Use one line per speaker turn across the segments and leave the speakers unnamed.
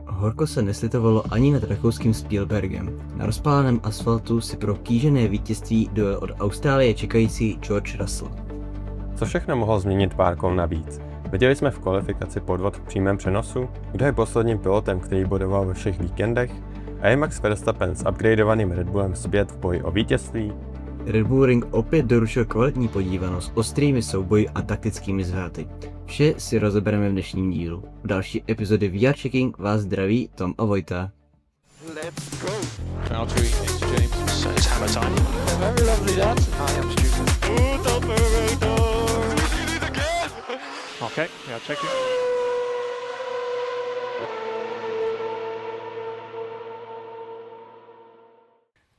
Horko se neslitovalo ani nad rakouským Spielbergem. Na rozpáleném asfaltu si pro kýžené vítězství dojel od Austrálie čekající George Russell.
Co všechno mohlo změnit pár kol navíc? Viděli jsme v kvalifikaci podvod v přímém přenosu, kdo je posledním pilotem, který bodoval ve všech víkendech, a je Max Verstappen s upgradeovaným Red Bullem zpět v boji o vítězství?
Red Bull Ring opět doručil kvalitní podívanost ostrými souboji a taktickými zvraty. Vše si rozebereme v dnešním dílu. V další epizody VR Checking vás zdraví Tom a Vojta.
Let's go. Valtteri into James. So it's hammer time. Very lovely that. I am stupid. Good operator. We did it again. Okay, yeah, checking.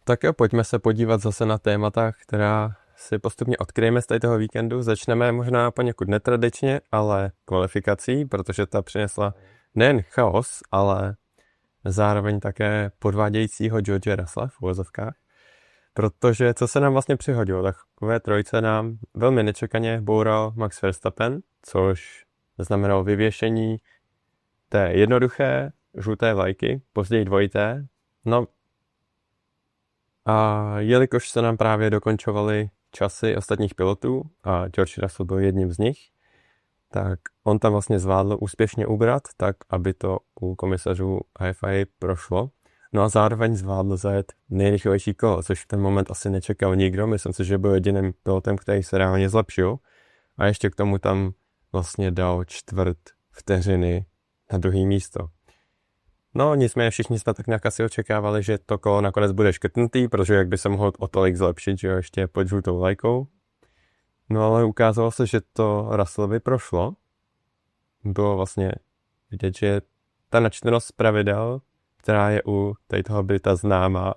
Tak jo, pojďme se podívat zase na témata, která si postupně odkryjeme z toho víkendu. Začneme možná poněkud netradičně, ale kvalifikací, protože ta přinesla nejen chaos, ale zároveň také podvádějícího George Russella v uvozovkách. Protože co se nám vlastně přihodilo, takové trojce nám velmi nečekaně boural Max Verstappen, což znamenalo vyvěšení té jednoduché žluté vlajky, později dvojité. No a jelikož se nám právě dokončovaly časy ostatních pilotů a George Russell byl jedním z nich, tak on tam vlastně zvládl úspěšně ubrat, tak aby to u komisařů FIA prošlo. No a zároveň zvládl zajet nejrychlejší kolo, což v ten moment asi nečekal nikdo. Myslím si, že byl jediným pilotem, který se reálně zlepšil. A ještě k tomu tam vlastně dal čtvrt vteřiny na druhé místo. No nicméně všichni jsme tak nějak asi očekávali, že to kolo nakonec bude škrtnutý, protože jak by se mohlo o tolik zlepšit, že jo, ještě pod žlutou vlajkou. No ale ukázalo se, že to Russellovi prošlo. Bylo vlastně vidět, že ta načtenost pravidel, která je u toho Brita známá,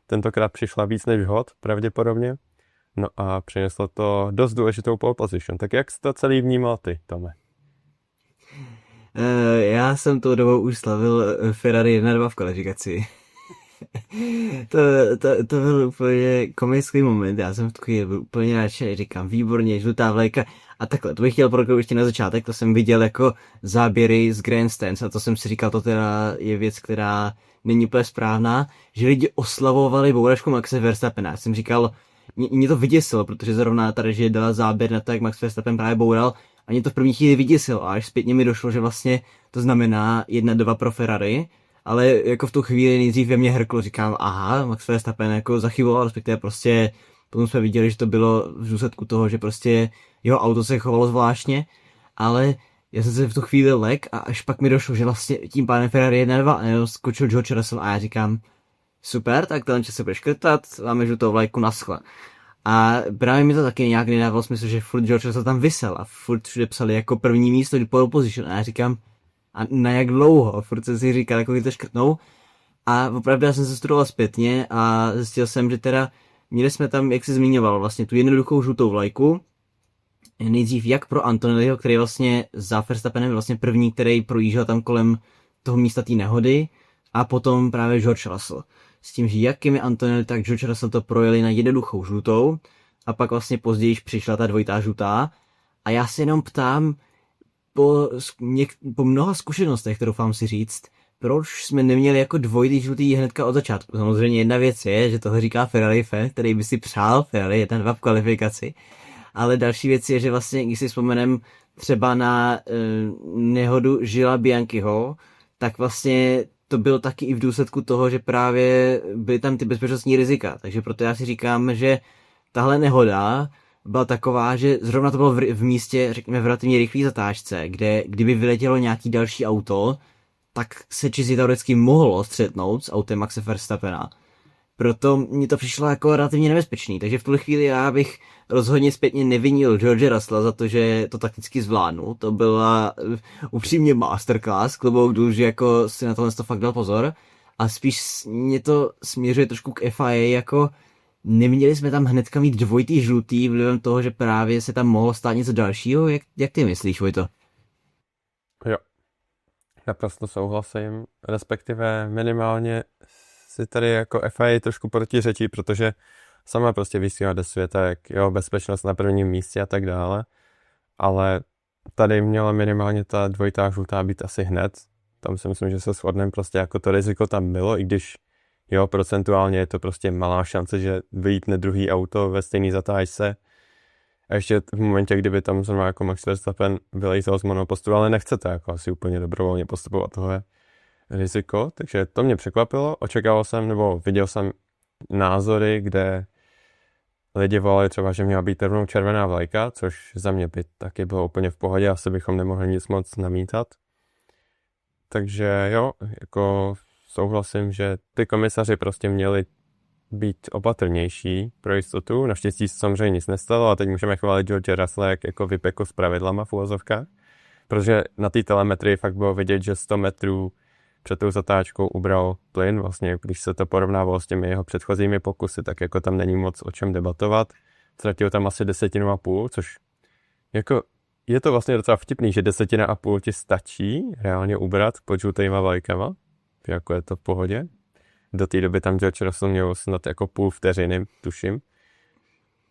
tentokrát přišla víc než hod, pravděpodobně. No a přineslo to dost důležitou pole position. Tak jak jsi to celý vnímal ty, Tome?
Já jsem tou dobou už slavil Ferrari 1.2 v kvalifikaci. to byl úplně komický moment, já jsem v tu chvíli byl úplně nadšený, říkám výborně, žlutá vlajka a takhle, to bych chtěl prokrout ještě na začátek, to jsem viděl jako záběry z Grandstands a to jsem si říkal, to teda je věc, která není úplně správná, že lidi oslavovali bouračku Maxe Verstappena, já jsem říkal, mě to vyděsilo, protože zrovna tady, že dala záběr na to, jak Max Verstappen právě boural, a mě to v první chvíli vyděsilo a až zpětně mi došlo, že vlastně to znamená 1-2 pro Ferrari, ale jako v tu chvíli nejdřív ve mně hrklo, říkám, aha, Max Verstappen jako zachyboval, respektive prostě potom jsme viděli, že to bylo v důsledku toho, že prostě jeho auto se chovalo zvláštně, ale já jsem se v tu chvíli lek a až pak mi došlo, že vlastně tím pádem Ferrari 1-2 a jenom skočil George Russell a já říkám, super, tak tenhle čas se bude škrtat, máme žlutou vlajku, naschle. A právě mi to taky nějak nedávalo smysl, že furt George Russell tam visel a furt všude psali jako první místo pole position a já říkám, a na jak dlouho? Furt jsem si říkal, jako to škrtnou. A opravdu já jsem se studoval zpětně a zjistil jsem, že teda měli jsme tam, jak jsi zmiňoval, vlastně tu jednoduchou žlutou vlajku. Nejdřív jak pro Antonelliho, který vlastně za Verstappenem vlastně první, který projížděl tam kolem toho místa té nehody, a potom právě George Russell. S tím, že jak Kimi Antonelli, tak George Russell to projeli na jednoduchou žlutou a pak vlastně později přišla ta dvojitá žlutá. A já se jenom ptám, po mnoha zkušenostech, kterou vám si říct, proč jsme neměli jako dvojitý žlutý hnedka od začátku. Samozřejmě jedna věc je, že toho říká Ferrari fan, který by si přál Ferrari 1.2 v kvalifikaci, ale další věc je, že vlastně, když si vzpomenem třeba na nehodu Gilla Bianchiho, tak vlastně to bylo taky i v důsledku toho, že právě byly tam ty bezpečnostní rizika. Takže proto já si říkám, že tahle nehoda byla taková, že zrovna to bylo v místě, řekněme, v relativně rychlé zatáčce, kde kdyby vyletělo nějaký další auto, tak se čistě teoreticky mohlo střetnout s autem Maxe Verstappena. Proto mi to přišlo jako relativně nebezpečný, takže v tuhle chvíli já bych rozhodně zpětně nevinil George Russella za to, že to takticky zvládnu. To byla upřímně masterclass, klobouk dolů, že jako si na tohle to fakt dal pozor. A spíš mě to směřuje trošku k FIA, jako neměli jsme tam hnedka mít dvojitý žlutý vlivem toho, že právě se tam mohlo stát něco dalšího. Jak ty myslíš, Vojto?
Jo, naprosto souhlasím, respektive minimálně si tady jako FIA trošku protiřečí, protože sama prostě vysílá do světa, jak jo, bezpečnost na prvním místě a tak dále, ale tady měla minimálně ta dvojitá žlutá být asi hned, Tam si myslím, že se shodneme, prostě jako to riziko tam bylo, i když jo, procentuálně je to prostě malá šance, že vyjítne druhý auto ve stejný zatáčce. A ještě v momentě, kdyby tam zrovna jako Max Verstappen vylejzal z monopostu, ale nechcete jako asi úplně dobrovolně postupovat, tohle riziko, takže to mě překvapilo. Očekával jsem, nebo viděl jsem názory, kde lidi volali třeba, že měla být rovnou červená vlajka, což za mě by taky bylo úplně v pohodě, asi bychom nemohli nic moc namítat. Takže jo, jako souhlasím, že ty komisaři prostě měli být opatrnější pro jistotu. Naštěstí se samozřejmě nic nestalo a teď můžeme chválit George Russella, jak jako vypekl s pravidlama v uvozovkách. Protože na té telemetrii fakt bylo vidět, že 100 metrů před tou zatáčkou ubral plyn. Vlastně, když se to porovnávalo s těmi jeho předchozími pokusy, tak jako tam není moc o čem debatovat. Ztratil tam asi 10,5, což jako je to vlastně docela vtipný, že 10,5 ti stačí reálně ubrat pod žlutýma vlajkama. Jako je to v pohodě. Do té doby tam George Russell měl snad jako půl vteřiny, tuším.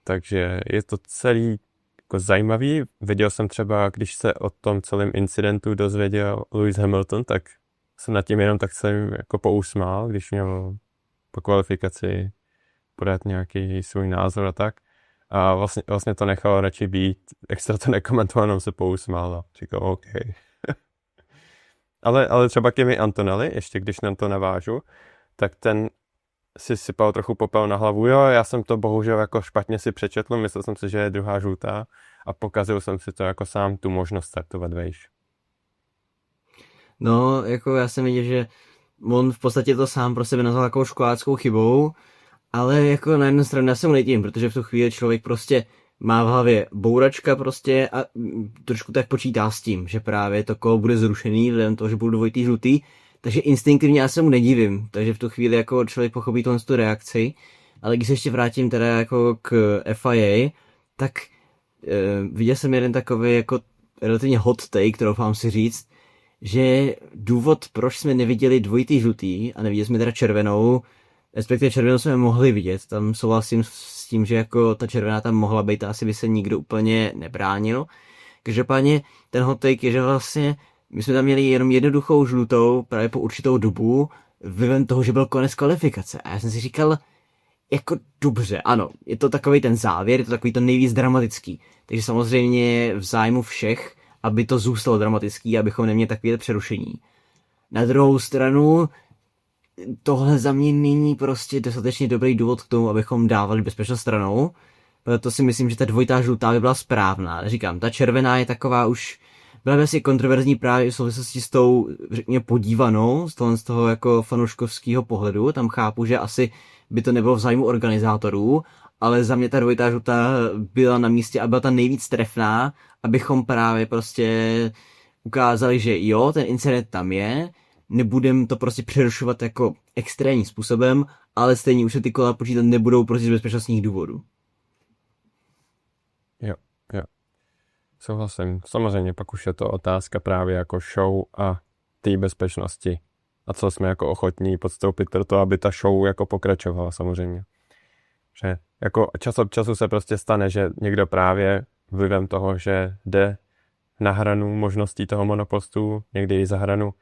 Takže je to celý jako zajímavý. Viděl jsem třeba, když se o tom celém incidentu dozvěděl Lewis Hamilton, tak jsem nad tím jenom tak celým jako pousmál, když měl po kvalifikaci podat nějaký svůj názor a tak. A vlastně to nechal radši být, extra to nekomentoval, jenom se pousmál a říkal OK. ale třeba Kimi Antonelli, ještě když na to navážu, tak ten si sypal trochu popel na hlavu. Jo, já jsem to bohužel jako špatně si přečetl, myslel jsem si, že je druhá žlutá a pokazil jsem si to jako sám tu možnost startovat vejš.
No, jako já jsem viděl, že on v podstatě to sám pro sebe nazval takovou školáckou chybou, ale jako na jednu stranu já se mu nedivím, protože v tu chvíli člověk prostě má v hlavě bouračka prostě a trošku tak počítá s tím, že právě to kolo bude zrušený, vzhledem toho, že budou dvojitý žlutý, takže instinktivně já se mu nedivím, takže v tu chvíli jako člověk pochopí tu reakci, ale když se ještě vrátím teda jako k FIA, tak viděl jsem jeden takový jako relativně hot take, doufám si říct, že důvod, proč jsme neviděli dvojitý žlutý a neviděli jsme teda červenou, respektive červenou jsme mohli vidět, tam souhlasím s tím, že jako ta červená tam mohla být a asi by se nikdo úplně nebránil. Každopádně ten hot take je, že vlastně my jsme tam měli jenom jednoduchou žlutou právě po určitou dobu, vlivem toho, že byl konec kvalifikace. A já jsem si říkal, jako dobře, ano, je to takový ten závěr, je to takový to nejvíc dramatický. Takže samozřejmě v zájmu všech, aby to zůstalo dramatický, abychom neměli takové přerušení. Na druhou stranu, tohle za mě není prostě dostatečně dobrý důvod k tomu, abychom dávali bezpečnost stranou. Proto si myslím, že ta dvojitá žlutá by byla správná. Říkám, ta červená je taková už, byla vlastně kontroverzní právě v souvislosti s tou, řekněme, podívanou, z toho jako fanouškovského pohledu. Tam chápu, že asi by to nebylo v zájmu organizátorů, ale za mě ta dvojitá žlutá byla na místě a byla ta nejvíc trefná, abychom právě prostě ukázali, že jo, ten incident tam je, nebudem to prostě přerušovat jako extrémním způsobem, ale stejně už se ty kola počítat nebudou prostě z bezpečnostních důvodů.
Jo. Souhlasím. Samozřejmě pak už je to otázka právě jako show a té bezpečnosti. A co jsme jako ochotní podstoupit pro to, aby ta show jako pokračovala samozřejmě. Že jako čas od času se prostě stane, že někdo právě vlivem toho, že jde na hranu možností toho monopostu, někdy i za hranu,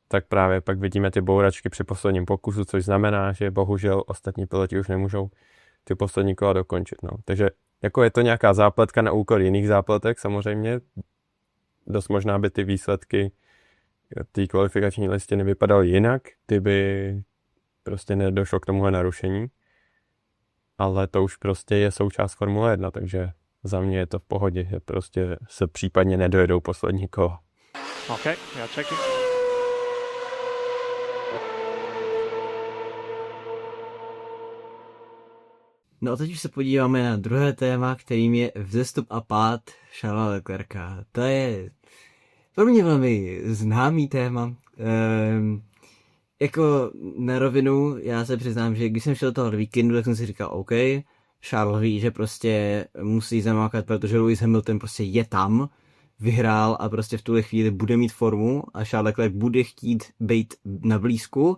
tak právě pak vidíme ty bouračky při posledním pokusu, což znamená, že bohužel ostatní piloti už nemůžou ty poslední kola dokončit. No. Takže jako je to nějaká zápletka na úkor jiných zápletek samozřejmě. Dost možná by ty výsledky té kvalifikační listiny vypadaly jinak, kdyby prostě nedošlo k tomuhle narušení. Ale to už prostě je součást Formule 1, takže za mě je to v pohodě, že prostě se případně nedojedou poslední kola.
Okay, yeah, check it.
No a teď už se podíváme na druhé téma, kterým je vzestup a pád Charlesa Leclerca. To je pro mě velmi známý téma. Jako na rovinu, já se přiznám, že když jsem šel do toho víkendu, tak jsem si říkal, OK, Charles ví, že prostě musí zamákat, protože Lewis Hamilton prostě je tam, vyhrál a prostě v tuhle chvíli bude mít formu a Charles Leclerc bude chtít být na blízku.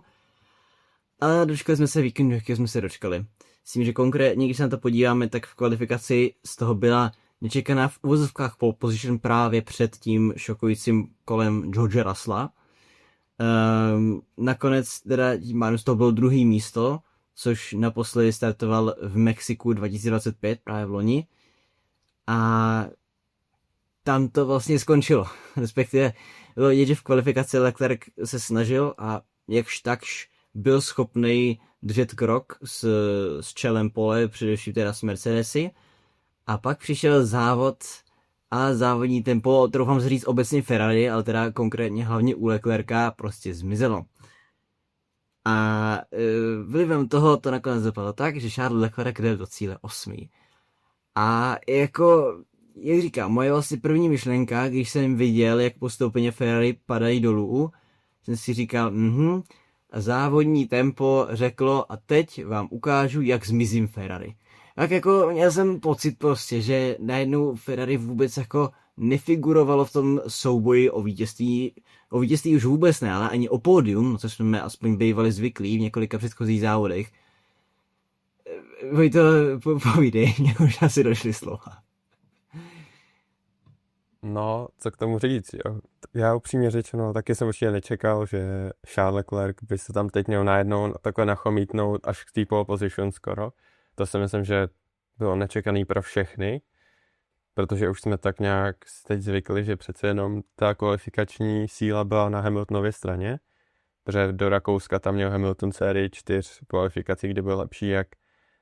Ale dočkali jsme se víkendu, jakého jsme se dočkali. S tím, že konkrétně, když se na to podíváme, tak v kvalifikaci z toho byla nečekaná v uvozovkách pole position právě před tím šokujícím kolem George Russella. Nakonec teda Manus to bylo druhý místo, což naposledy startoval v Mexiku 2025, právě v loni. A tam to vlastně skončilo. Respektive bylo vidět, že v kvalifikaci Leclerc se snažil a jakž takž byl schopný držet krok s čelem pole, především teda s Mercedesy. A pak přišel závod a závodní tempo, troufám si říct obecně Ferrari, ale teda konkrétně hlavně u Leclerca prostě zmizelo. A vlivem toho to nakonec dopadlo tak, že Charles Leclerc jde do cíle 8. A jako, jak říkám, moje vlastně první myšlenka, když jsem viděl, jak postupně Ferrari padají dolů, jsem si říkal, a závodní tempo řeklo a teď vám ukážu, jak zmizím Ferrari. Tak jako měl jsem pocit prostě, že najednou Ferrari vůbec jako nefigurovalo v tom souboji o vítězství už vůbec ne, ale ani o pódium, což jsme aspoň bývali zvyklí v několika předchozích závodech. Vojto, povídej, mě už asi došly slova.
No, co k tomu říct, jo. Já upřímně řečeno, taky jsem určitě nečekal, že Charles Leclerc by se tam teď měl najednou takhle nachomítnout až k té pole position skoro. To si myslím, že bylo nečekaný pro všechny, protože už jsme tak nějak teď zvykli, že přece jenom ta kvalifikační síla byla na Hamiltonově straně, protože do Rakouska tam měl Hamilton sérii 4 kvalifikací, kde byl lepší jak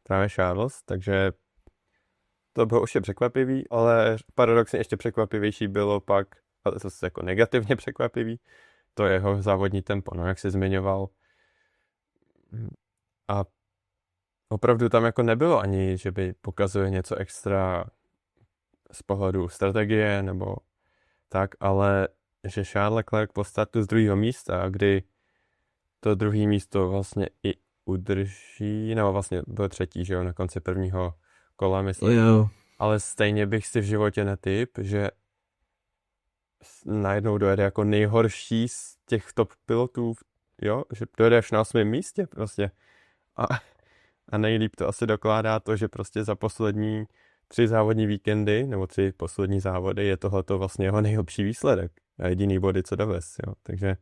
právě Charles, takže to bylo už překvapivý, ale paradoxně ještě překvapivější bylo pak, ale zase jako negativně překvapivý, to jeho závodní tempo, no jak se zmiňoval. A opravdu tam jako nebylo ani, že by pokazuje něco extra z pohledu strategie nebo tak, ale že Charles Leclerc po startu z druhého místa, kdy to druhé místo vlastně i udrží, nebo vlastně byl třetí, že jo, na konci prvního kola, myslím.
Jo.
Ale stejně bych si v životě netyp, že najednou dojede jako nejhorší z těch top pilotů, jo, že dojede až na 8. místě prostě. A nejlíp to asi dokládá to, že prostě za poslední 3 závodní víkendy, nebo 3 poslední závody, je tohleto vlastně jeho nejlepší výsledek. A jediný body, co dovez, jo. Takže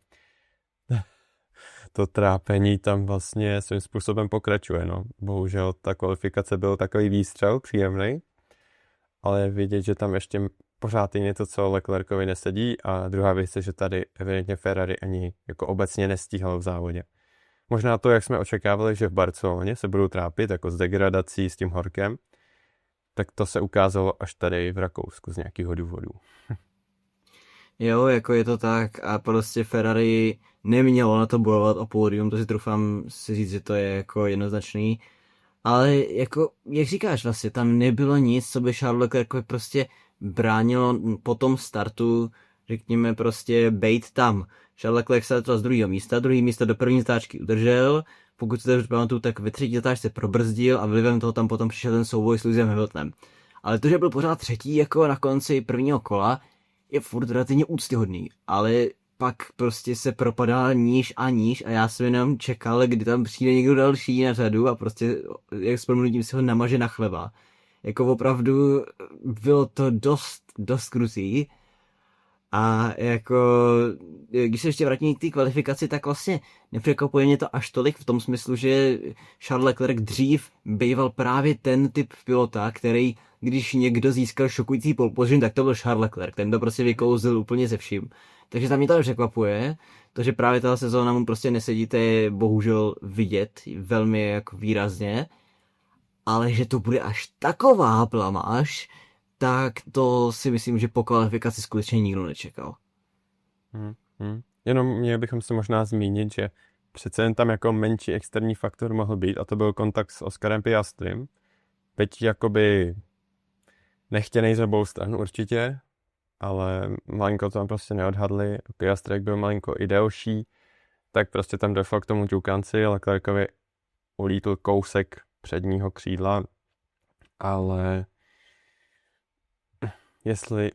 to trápení tam vlastně svým způsobem pokračuje, no. Bohužel ta kvalifikace byl takový výstřel příjemný, ale vidět, že tam ještě pořád je něco, co Leclercovi nesedí a druhá věc je, že tady evidentně Ferrari ani jako obecně nestíhalo v závodě. Možná to, jak jsme očekávali, že v Barceloně se budou trápit jako s degradací, s tím horkem, tak to se ukázalo až tady v Rakousku z nějakého důvodu.
Jo, jako je to tak a prostě Ferrari nemělo na to bojovat o pódium, to si troufám si říct, že to je jako jednoznačný. Ale jako, jak říkáš vlastně, tam nebylo nic, co by Charles Leclerc prostě bránilo po tom startu, řekněme prostě bejt tam. Charles Leclerc startoval z druhý místo do první zatáčky udržel, pokud se dobře pamatuju, tak ve třetí zatáčce probrzdil a vlivem toho tam potom přišel ten souboj s Lewisem Hamiltonem. Ale to, že byl pořád třetí jako na konci prvního kola, je furt relativně úctyhodný, ale pak prostě se propadal níž a já jsem jenom čekal, kdy tam přijde někdo další na řadu a prostě jak s prominutím si ho namaže na chleba. Jako opravdu bylo to dost krutý. A jako, když se ještě vrátím k té kvalifikaci, tak vlastně nepřekvapuje mě to až tolik v tom smyslu, že Charles Leclerc dřív býval právě ten typ pilota, který, když někdo získal šokující pole position, tak to byl Charles Leclerc, ten to prostě vykouzl úplně ze vším. Takže tam mě to nepřekvapuje, to, že právě ta sezóna mu prostě nesedí, to je bohužel vidět velmi jako výrazně, ale že to bude až taková blamáž, tak to si myslím, že po kvalifikaci skutečně nikdo nečekal.
Jenom měli bychom se možná zmínit, že přece jen tam jako menší externí faktor mohl být a to byl kontakt s Oscarem Piastrym. Byť jakoby nechtěnej z obou stran určitě, ale malinko to tam prostě neodhadli. Piastrek byl malinko i delší, tak prostě tam došlo k tomu ťukanci, Leclercovi ulítl kousek předního křídla, ale jestli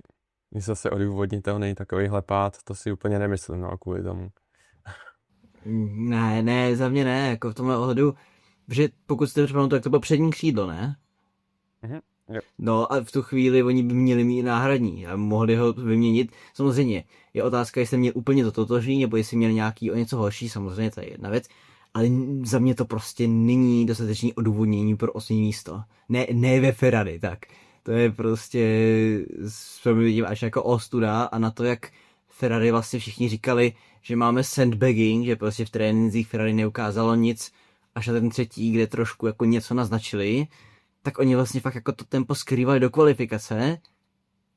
je zase odůvodnitelný takovýhle pád, to si úplně nemyslím, no, kvůli tomu.
Ne, za mě ne, jako v tomhle ohledu, že pokud jste připomněli, tak to bylo přední křídlo, ne?
Jo.
No a v tu chvíli oni by měli mít náhradní a mohli ho vyměnit. Samozřejmě je otázka, jestli měl úplně to totožný, nebo jestli měl nějaký o něco horší, samozřejmě to je jedna věc, ale za mě to prostě není dostatečný odůvodnění pro 8. místo. Ne ve Ferrari, tak. To je prostě, vidím až jako ostuda a na to, jak Ferrari vlastně všichni říkali, že máme sandbagging, že prostě v trénincích Ferrari neukázalo nic, až na ten 3., kde trošku jako něco naznačili, tak oni vlastně fakt jako to tempo skrývali do kvalifikace.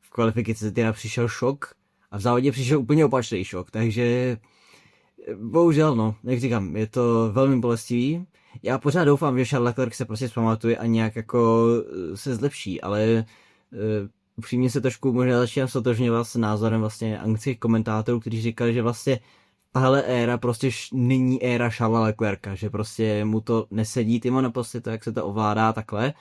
V kvalifikaci teda přišel šok a v závodě přišel úplně opačný šok, takže bohužel, no, jak říkám, je to velmi bolestivý. Já pořád doufám, že Charles Leclerc se prostě zpamatuje a nějak jako se zlepší, ale upřímně se trošku možná začínám stotožňovat s názorem vlastně anglických komentátorů, kteří říkali, že vlastně tahle éra prostě není éra Charlesa Leclerca, že prostě mu to nesedí ty monoposty, to jak se to ovládá takhle.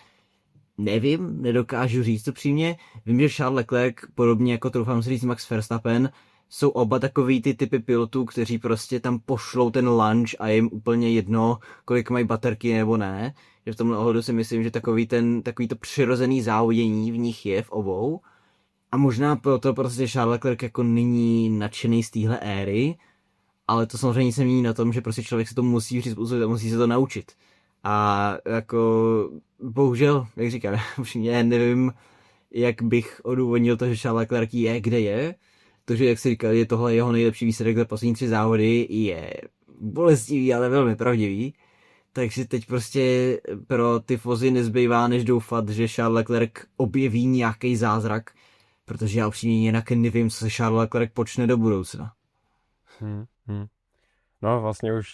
Nevím, nedokážu říct upřímně. Vím, že Charles Leclerc, podobně jako troufám si říct Max Verstappen, jsou oba takový ty typy pilotů, kteří prostě tam pošlou ten lunch a je jim úplně jedno, kolik mají baterky nebo ne. Že v tomhle ohledu si myslím, že takový to přirozený závodění v nich je v obou. A možná proto prostě Charles Leclerc jako není nadšený z téhle éry, ale to samozřejmě se mění na tom, že prostě člověk se to musí přizpůsobit a musí se to naučit. A jako bohužel, jak říkám, já nevím, jak bych odůvodnil to, že Charles Leclerc je, kde je. To, že jak si říkal, je tohle jeho nejlepší výsledek za poslední 3 závody, je bolestivý, ale velmi pravdivý. Takže teď prostě pro ty fozy nezbývá, než doufat, že Charles Leclerc objeví nějaký zázrak, protože já upřímně jinak nevím, co se Charles Leclerc počne do budoucna.
No vlastně už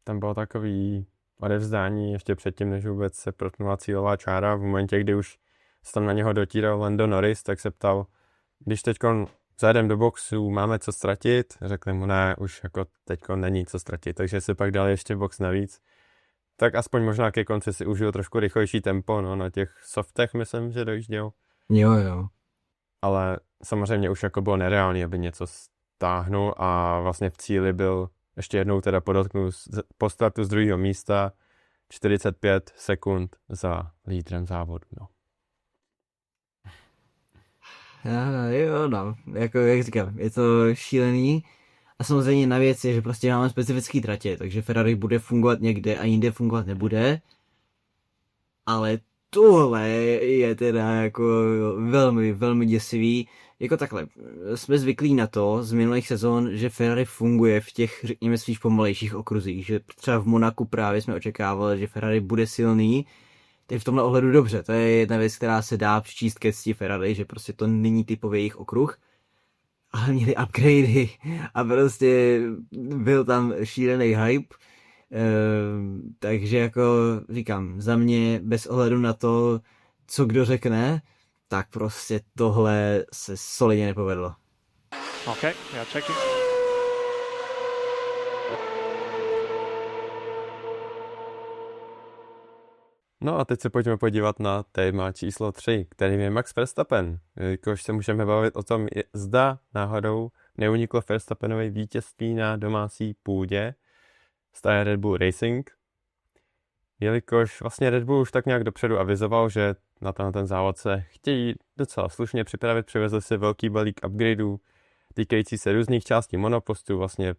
tam bylo takový odevzdání ještě předtím, než vůbec se protnula cílová čára. V momentě, kdy už se tam na něho dotíral Lando Norris, tak se ptal, když teďkon zajedem do boxu, máme co ztratit? Řekli mu, ne, už jako teďko není co ztratit, takže se pak dal ještě box navíc. Tak aspoň možná ke konci si užil trošku rychlejší tempo, no, na těch softech myslím, že dojížděl.
Jo.
Ale samozřejmě už jako bylo nereálný, aby něco stáhnul a vlastně v cíli byl, ještě jednou teda podotknu, po startu z 2. místa 45 sekund za lídrem závodu, no.
Jo, no, jako jak říkám, je to šílený a samozřejmě na věc je, že prostě máme specifický tratě, takže Ferrari bude fungovat někde a jinde fungovat nebude, ale tohle je teda jako velmi, velmi děsivý. Jako takhle, jsme zvyklí na to z minulých sezon, že Ferrari funguje v těch, řekněme, svých pomalejších okruzích, že třeba v Monaku právě jsme očekávali, že Ferrari bude silný. Teď v tomhle ohledu dobře, to je jedna věc, která se dá přičíst ke cti Ferrari, že prostě to není typový jejich okruh, ale měli upgradey a prostě byl tam šílený hype, takže jako říkám, za mě bez ohledu na to, co kdo řekne, tak prostě tohle se solidně nepovedlo.
Okay, yeah, checking.
No a teď se pojďme podívat na téma číslo 3, kterým je Max Verstappen. Jakož se můžeme bavit o tom, zda náhodou neuniklo Verstappenovi vítězství na domácí půdě stáje Red Bull Racing. Jelikož vlastně Red Bull už tak nějak dopředu avizoval, že na ten závod se chtějí docela slušně připravit, přivezli si velký balík upgradeů týkající se různých částí monopostu, vlastně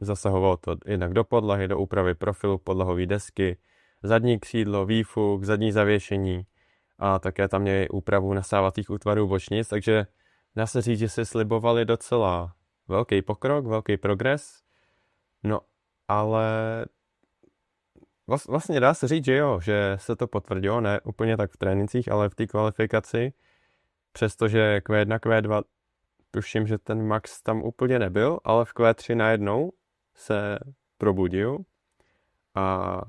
zasahovalo to jednak do podlahy, do úpravy profilu podlahové desky, zadní křídlo, výfuk, zadní zavěšení a také tam měli úpravu nasávacích útvarů bočnic, takže dá se říct, že si slibovali docela velký pokrok, velký progres, no ale vlastně dá se říct, že jo, že se to potvrdilo, ne úplně tak v trénincích, ale v té kvalifikaci, přestože Q1, Q2, tuším, že ten Max tam úplně nebyl, ale v Q3 najednou se probudil a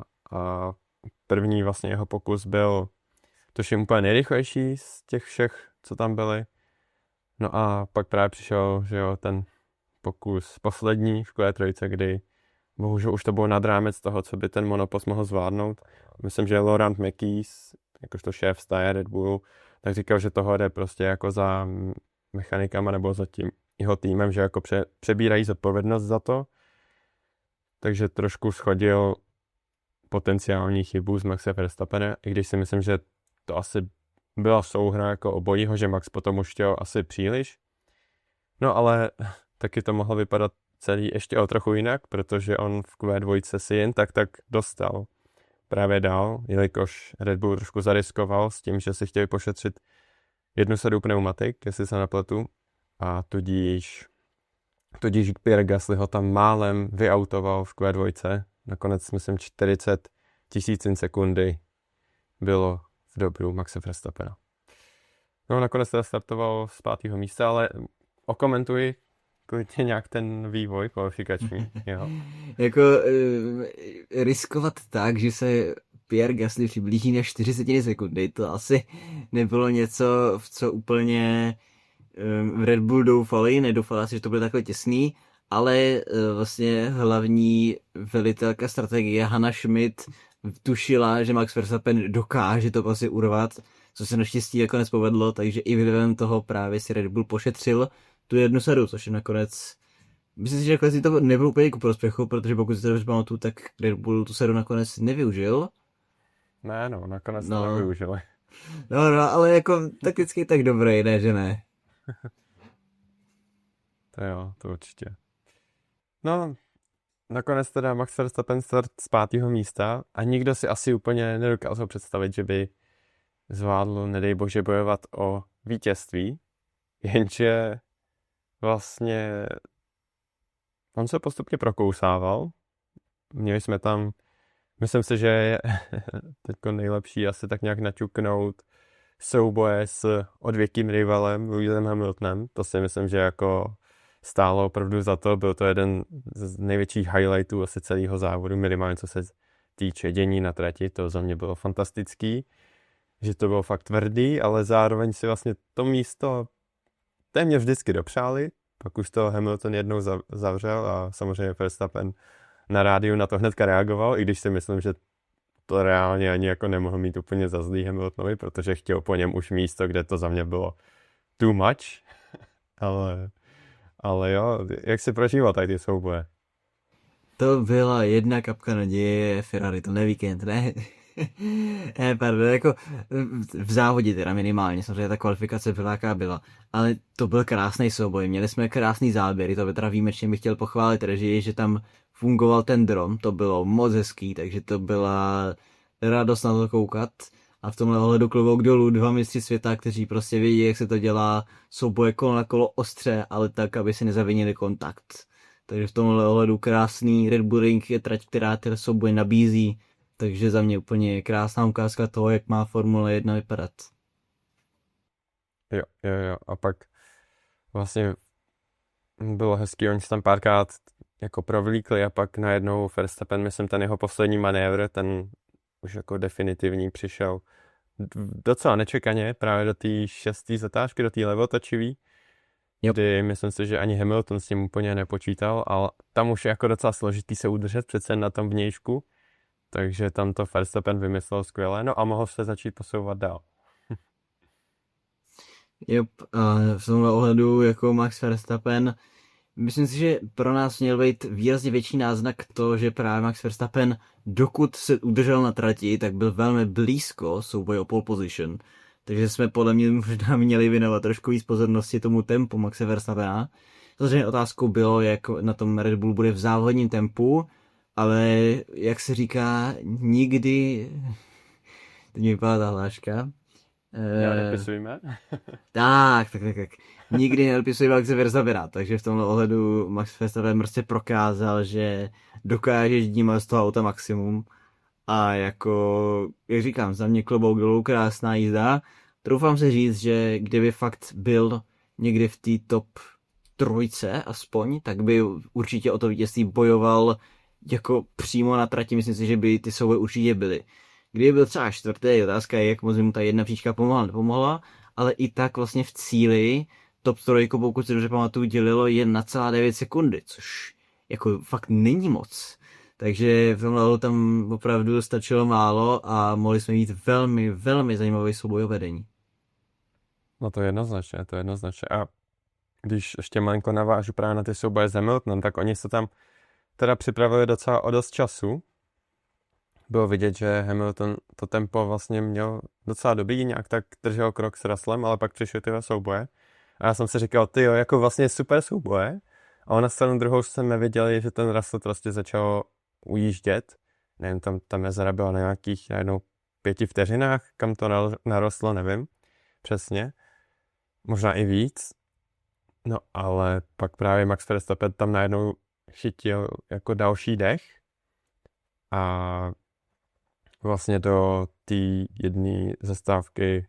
první vlastně jeho pokus byl tuším úplně nejrychlejší z těch všech, co tam byly. No a pak právě přišel, že jo, ten pokus poslední v Q3, kdy bohužel už to bylo nad rámec toho, co by ten monopost mohl zvládnout. Myslím, že Laurent Mekies, jakožto šéf stáje Red Bullu, tak říkal, že toho jde prostě jako za mechanikama nebo za tím jeho týmem, že jako přebírají zodpovědnost za to. Takže trošku schodil potenciální chybu z Maxe Verstappena, i když si myslím, že to asi byla souhra jako obojího, že Max potom už chtěl asi příliš. No ale taky to mohlo vypadat celý ještě o trochu jinak, protože on v Q2 si jen tak dostal právě dál, jelikož Red Bull trošku zariskoval s tím, že si chtěli pošetřit jednu sadu pneumatik, jestli se nepletu, a tudíž Pierre Gasly ho tam málem vyautoval v Q2. Nakonec, myslím, 40 000 sekundy bylo v dobru Maxe Verstappena. No, nakonec teda startoval z 5. místa, ale okomentuj klidně nějak ten vývoj kvalifikační. Jo.
Jako riskovat tak, že se Pierre Gasly přiblíží na 40 sekundy, to asi nebylo něco, v co úplně v Red Bull doufali, nedoufala si, že to bude takhle těsný, ale vlastně hlavní velitelka strategie Hannah Schmidt tušila, že Max Verstappen dokáže to prostě urvat, co se naštěstí jako nespovedlo, takže i vlivem toho právě si Red Bull pošetřil tu jednu sadu, což je nakonec, myslím si, že nakonec to nebylo úplně ku prospěchu, protože pokud si to dobře pamatuju, tak Red Bull tu sadu nakonec nevyužil.
Ne, no, nakonec to nevyužili.
No, ale jako takticky tak dobrý, ne, že ne.
To jo, to určitě. No, nakonec teda Max Verstappen start z 5. místa a nikdo si asi úplně nedokázal představit, že by zvládl, nedej bože, bojovat o vítězství, jenže vlastně on se postupně prokousával. Měli jsme tam, myslím si, že je teďko nejlepší asi tak nějak naťuknout souboje s odvěkým rivalem Lewisem Hamiltonem. To si myslím, že jako stálo opravdu za to. Byl to jeden z největších highlightů asi celého závodu, minimálně co se týče dění na trati. To za mě bylo fantastický, že to bylo fakt tvrdý, ale zároveň si vlastně to místo téměř vždycky dopřáli. Pak už to Hamilton jednou zavřel a samozřejmě Verstappen na rádiu na to hnedka reagoval, i když si myslím, že to reálně ani jako nemohl mít úplně za zlý Hamiltonovi, protože chtěl po něm už místo, kde to za mě bylo too much. ale jo, jak si prožíval tady ty souboje?
To byla jedna kapka naděje Ferrari, to nevíkend, ne? Pardon, jako v závodě teda minimálně, samozřejmě ta kvalifikace byla jaká byla, ale to byl krásný souboj, měli jsme krásný záběry, to by teda výjimečně bych chtěl pochválit režii, že tam fungoval ten dron, to bylo moc hezký, takže to byla radost na to koukat a v tomhle ohledu klobouk dolů 2 mistři světa, kteří prostě vědí, jak se to dělá, souboje kolo na kolo ostře, ale tak, aby si nezavinili kontakt. Takže v tomhle ohledu krásný Red Bull Ring je trať, která ty souboje nabízí. Takže za mě úplně krásná ukázka toho, jak má Formule 1 vypadat.
Jo. A pak vlastně bylo hezký, oni se tam párkrát jako provlíkli a pak najednou Verstappen, myslím, ten jeho poslední manévr, ten už jako definitivní přišel docela nečekaně právě do té 6. zatáčky, do té levotočivý, kdy myslím si, že ani Hamilton s tím úplně nepočítal, ale tam už je jako docela složitý se udržet přece na tom vnějšku. Takže tam to Verstappen vymyslel skvěle, no a mohl se začít posouvat dál.
A v tomhle ohledu jako Max Verstappen, myslím si, že pro nás měl být výrazně větší náznak to, že právě Max Verstappen, dokud se udržel na trati, tak byl velmi blízko souboje o pole position. Takže jsme podle mě možná měli věnovat trošku víc pozornosti tomu tempu Maxe Verstappena. Samozřejmě otázkou bylo, jak na tom Red Bull bude v závodním tempu, ale jak se říká, nikdy... Teď mi vypadá ta hláška.
Já nepisujeme.
Tak. Nikdy nedopisujeme Maxe Verstappena, takže v tomhle ohledu Max Verstappen prostě prokázal, že dokáže dímat z toho auta maximum. A jako, jak říkám, za mě klobouk dolů, krásná jízda. Troufám se říct, že kdyby fakt byl někdy v té top 3 aspoň, tak by určitě o to vítězství bojoval jako přímo na trati, myslím si, že by ty souboje určitě byly. Kdyby byl třeba 4., otázka je, jak moc mu ta jedna příčka pomohla, nepomohla, ale i tak vlastně v cíli top 3, pokud si dobře pamatuju, dělilo 1,9 sekundy, což jako fakt není moc. Takže v tomhle tam opravdu stačilo málo a mohli jsme mít velmi, velmi zajímavý souboj o vedení.
No to je jednoznačně. A když ještě malinko navážu právě na ty souboje s Hamiltonem, tak oni se tam teda připravili docela o dost času. bylo vidět, že Hamilton to tempo vlastně měl docela dobrý, nějak tak držel krok s Russellem, ale pak přišly tyhle souboje. A já jsem si říkal, tyjo, jako vlastně super souboje. A na stranu druhou jsme viděli, že ten Russell prostě začal ujíždět. Nevím, ta mezera byla na nějakých najednou 5 vteřinách, kam to narostlo, nevím přesně. Možná i víc. No ale pak právě Max Verstappen tam najednou chytil jako další dech a vlastně do té jedné zastávky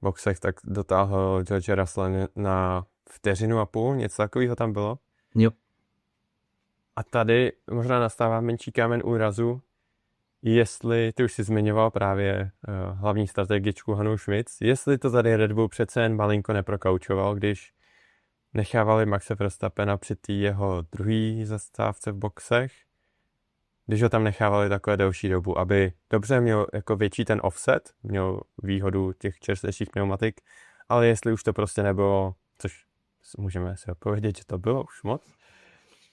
v boxech tak dotáhl George Russell na 1,5 vteřiny, něco takového tam bylo.
Jo.
A tady možná nastává menší kámen úrazu, jestli, ty už si zmiňoval právě hlavní strategičku Hanu Schmitz, jestli to tady Red Bull přece jen malinko neprokaučoval, když nechávali Maxe Verstappena při té jeho druhé zastávce v boxech, když ho tam nechávali takové delší dobu, aby dobře měl jako větší ten offset, měl výhodu těch čerstvějších pneumatik, ale jestli už to prostě nebylo, což můžeme si odpovědět, že to bylo už moc,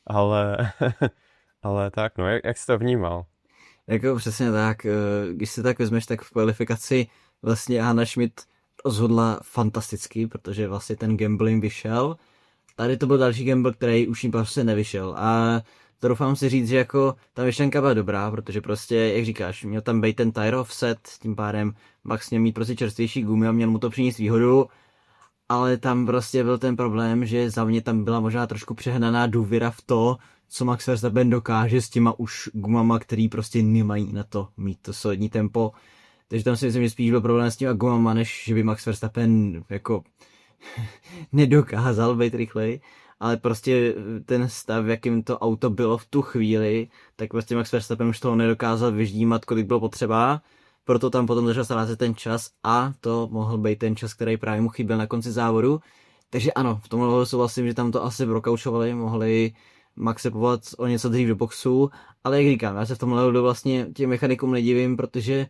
ale tak, no, jak jsi to vnímal?
Jako přesně tak, když si tak vezmeš, tak v kvalifikaci vlastně Hannah Schmidt rozhodla fantasticky, protože vlastně ten gambling vyšel. Tady to byl další gamble, který už jim prostě nevyšel a to doufám si říct, že jako ta myšlenka byla dobrá, protože prostě, jak říkáš, měl tam být ten tire offset, tím pádem Max měl mít prostě čerstvější gumy a měl mu to přinést výhodu, ale tam prostě byl ten problém, že za mě tam byla možná trošku přehnaná důvěra v to, co Max Verstappen dokáže s těma už gumama, který prostě nemají na to mít to solidní tempo. Takže tam si myslím, že spíš byl problém s těma gumama, než že by Max Verstappen jako nedokázal být rychlej, ale prostě ten stav, jakým to auto bylo v tu chvíli, tak prostě Max Verstappen už toho nedokázal vyždímat, kolik bylo potřeba, proto tam potom začal ztrácet ten čas a to mohl být ten čas, který právě mu chyběl na konci závodu. Takže ano, v tomhle souhlasím, že tam to asi prokaučovali, mohli Maxe povolat o něco dřív do boxu, ale jak říkám, já se v tomhle hledu vlastně těm mechanikům nedivím, protože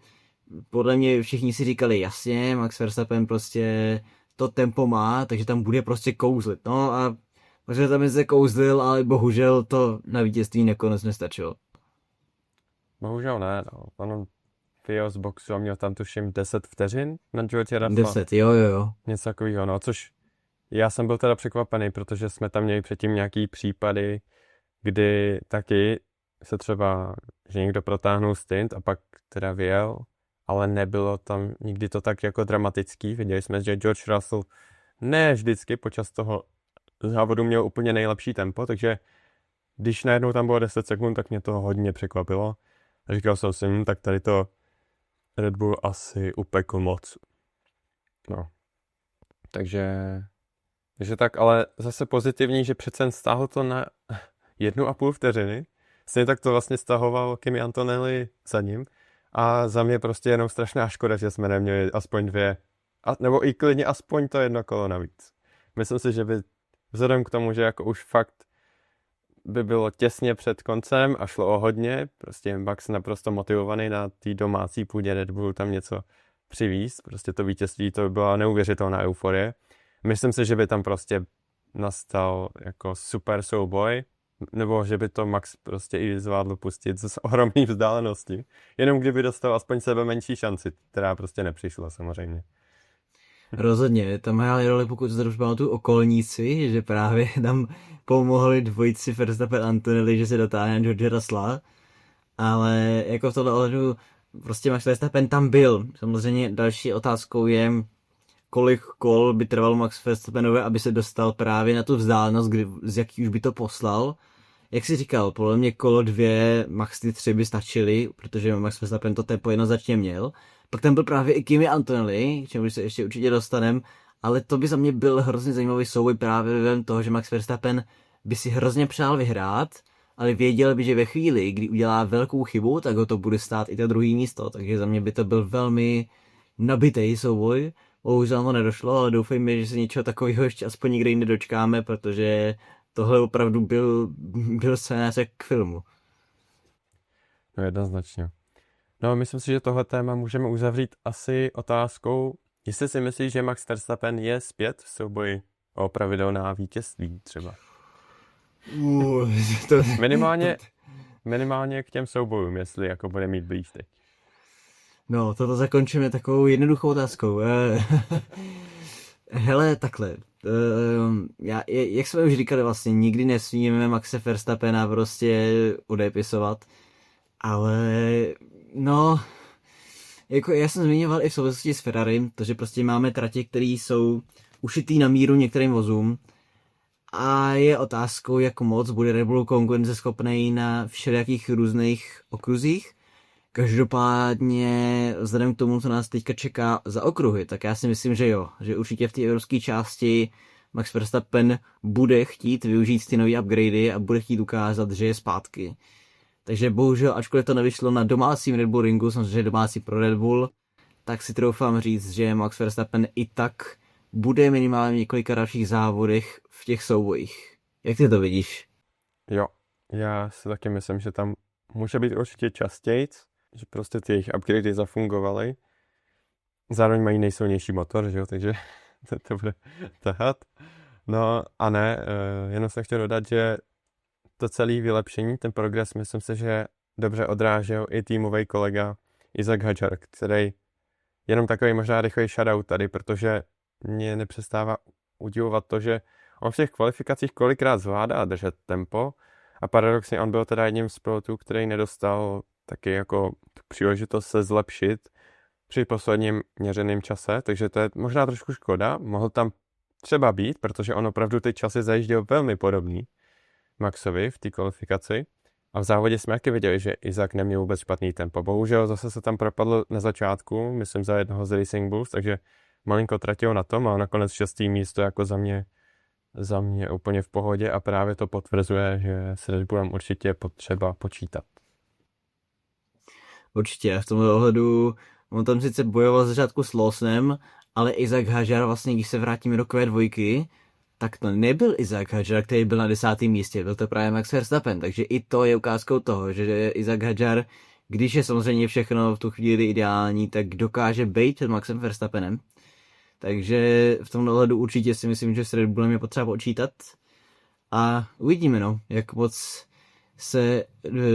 podle mě všichni si říkali, jasně, Max Verstappen prostě to tempo má, takže tam bude prostě kouzlit, no a možná tam se kouzlil, ale bohužel to na vítězství nakonec nestačilo.
Bohužel ne, no. On vyjel z boxu a měl tam tuším 10 vteřin na George Russell.
10, jo.
Něco takového, no, což já jsem byl teda překvapený, protože jsme tam měli předtím nějaký případy, kdy taky se třeba, že někdo protáhnul stint a pak teda vyjel, ale nebylo tam nikdy to tak jako dramatický. Viděli jsme, že George Russell ne vždycky počas toho závodu měl úplně nejlepší tempo, takže když najednou tam bylo 10 sekund, tak mě to hodně překvapilo. A říkal jsem si, tak tady to Red Bull asi upekl moc. No. Takže tak, ale zase pozitivní, že přece stáhl to na 1,5 vteřiny. Stejně tak to vlastně stahoval Kimi Antonelli za ním. A za mě prostě jenom strašná škoda, že jsme neměli aspoň 2, nebo i klidně aspoň to 1 kolo navíc. Myslím si, že by vzhledem k tomu, že jako už fakt by bylo těsně před koncem a šlo o hodně, prostě Max naprosto motivovaný na té domácí půdě Red Bullu tam něco přivízt, prostě to vítězství, to by byla neuvěřitelná euforie. Myslím si, že by tam prostě nastal jako super souboj, nebo že by to Max prostě i zvládl pustit z ohromné vzdálenosti, jenom kdyby dostal aspoň sebe menší šanci, která prostě nepřišla samozřejmě.
Rozhodně, tam hráli roli, pokud se trošku tu okolníci, že právě tam pomohli dvojici Verstappen Antonelli, že se dotáhne George Russella, ale jako v tohle ohledu prostě Max Verstappen tam byl. Samozřejmě další otázkou je, kolik kol by trvalo Max Verstappenovi, aby se dostal právě na tu vzdálenost, z jaký už by to poslal. Jak jsi říkal, podle mě kolo 2, max 3 by stačily, protože Max Verstappen to tempo jednoznačně měl. Pak tam byl právě i Kimi Antonelli, k čemu se ještě určitě dostanem, ale to by za mě byl hrozně zajímavý souboj právě vzhledem toho, že Max Verstappen by si hrozně přál vyhrát, ale věděl by, že ve chvíli, kdy udělá velkou chybu, tak ho to bude stát i to druhé místo, takže za mě by to byl velmi nabitý souboj. Bohužel to nedošlo, ale doufejme, že se něčeho takového ještě aspoň nikdy jinde dočkáme, protože tohle opravdu byl scénář jak k filmu.
No jednoznačně. No myslím si, že tohle téma můžeme uzavřít asi otázkou, jestli si myslíš, že Max Verstappen je zpět v souboji o pravidelná vítězství třeba. minimálně k těm soubojům, jestli jako bude mít blíž teď.
No, toto zakončíme takovou jednoduchou otázkou. Hele, takhle. Jak jsme už říkali, vlastně nikdy nesmíme Maxe Verstappena prostě odepisovat, ale no, jako já jsem zmiňoval i v souvislosti s Ferrari, to, že prostě máme tratě, které jsou ušitý na míru některým vozům a je otázkou, jak moc bude Red Bull konkurenceschopný na všelijakých různých okruzích. Každopádně, vzhledem k tomu, co nás teďka čeká za okruhy, tak já si myslím, že jo, že určitě v té evropské části Max Verstappen bude chtít využít ty nové upgradey a bude chtít ukázat, že je zpátky. Takže bohužel, ačkoliv to nevyšlo na domácím Red Bull ringu, samozřejmě domácí pro Red Bull, tak si troufám říct, že Max Verstappen i tak bude minimálně v několika dalších závodech v těch soubojích. Jak ty to vidíš?
Jo, já si taky myslím, že tam může být určitě častějc, že prostě ty jejich upgradey zafungovaly. Zároveň mají nejsilnější motor, že jo, takže to bude tahat. No a ne, jenom jsem chtěl dodat, že to celé vylepšení, ten progres, myslím si, že dobře odrážel i týmový kolega Isaac Hadjar, který jenom takový možná rychlý shoutout tady, protože mě nepřestává udivovat to, že on v těch kvalifikacích kolikrát zvládá držet tempo a paradoxně on byl teda jedním z pilotů, který nedostal taky jako příležitost se zlepšit při posledním měřeném čase, takže to je možná trošku škoda, mohl tam třeba být, protože on opravdu ty časy zajížděl velmi podobný Maxovi v té kvalifikaci a v závodě jsme taky viděli, že Isaac neměl vůbec špatný tempo. Bohužel zase se tam propadl na začátku, myslím za jednoho z Racing Bulls, takže malinko tratil na tom a nakonec 6. místo jako za mě úplně v pohodě a právě to potvrzuje, že s Red Bullem určitě potřeba počítat.
Určitě, v tomhle ohledu on tam sice bojoval z začátku s Lawsonem, ale Isaac Hadjar vlastně, když se vrátíme do Q2, tak to nebyl Isaac Hadjar, který byl na 10. místě, byl to právě Max Verstappen, takže i to je ukázkou toho, že Isaac Hadjar, když je samozřejmě všechno v tu chvíli ideální, tak dokáže být před Maxem Verstappenem. Takže v tomhle ohledu určitě si myslím, že s Red Bullem je potřeba počítat a uvidíme, no, jak moc se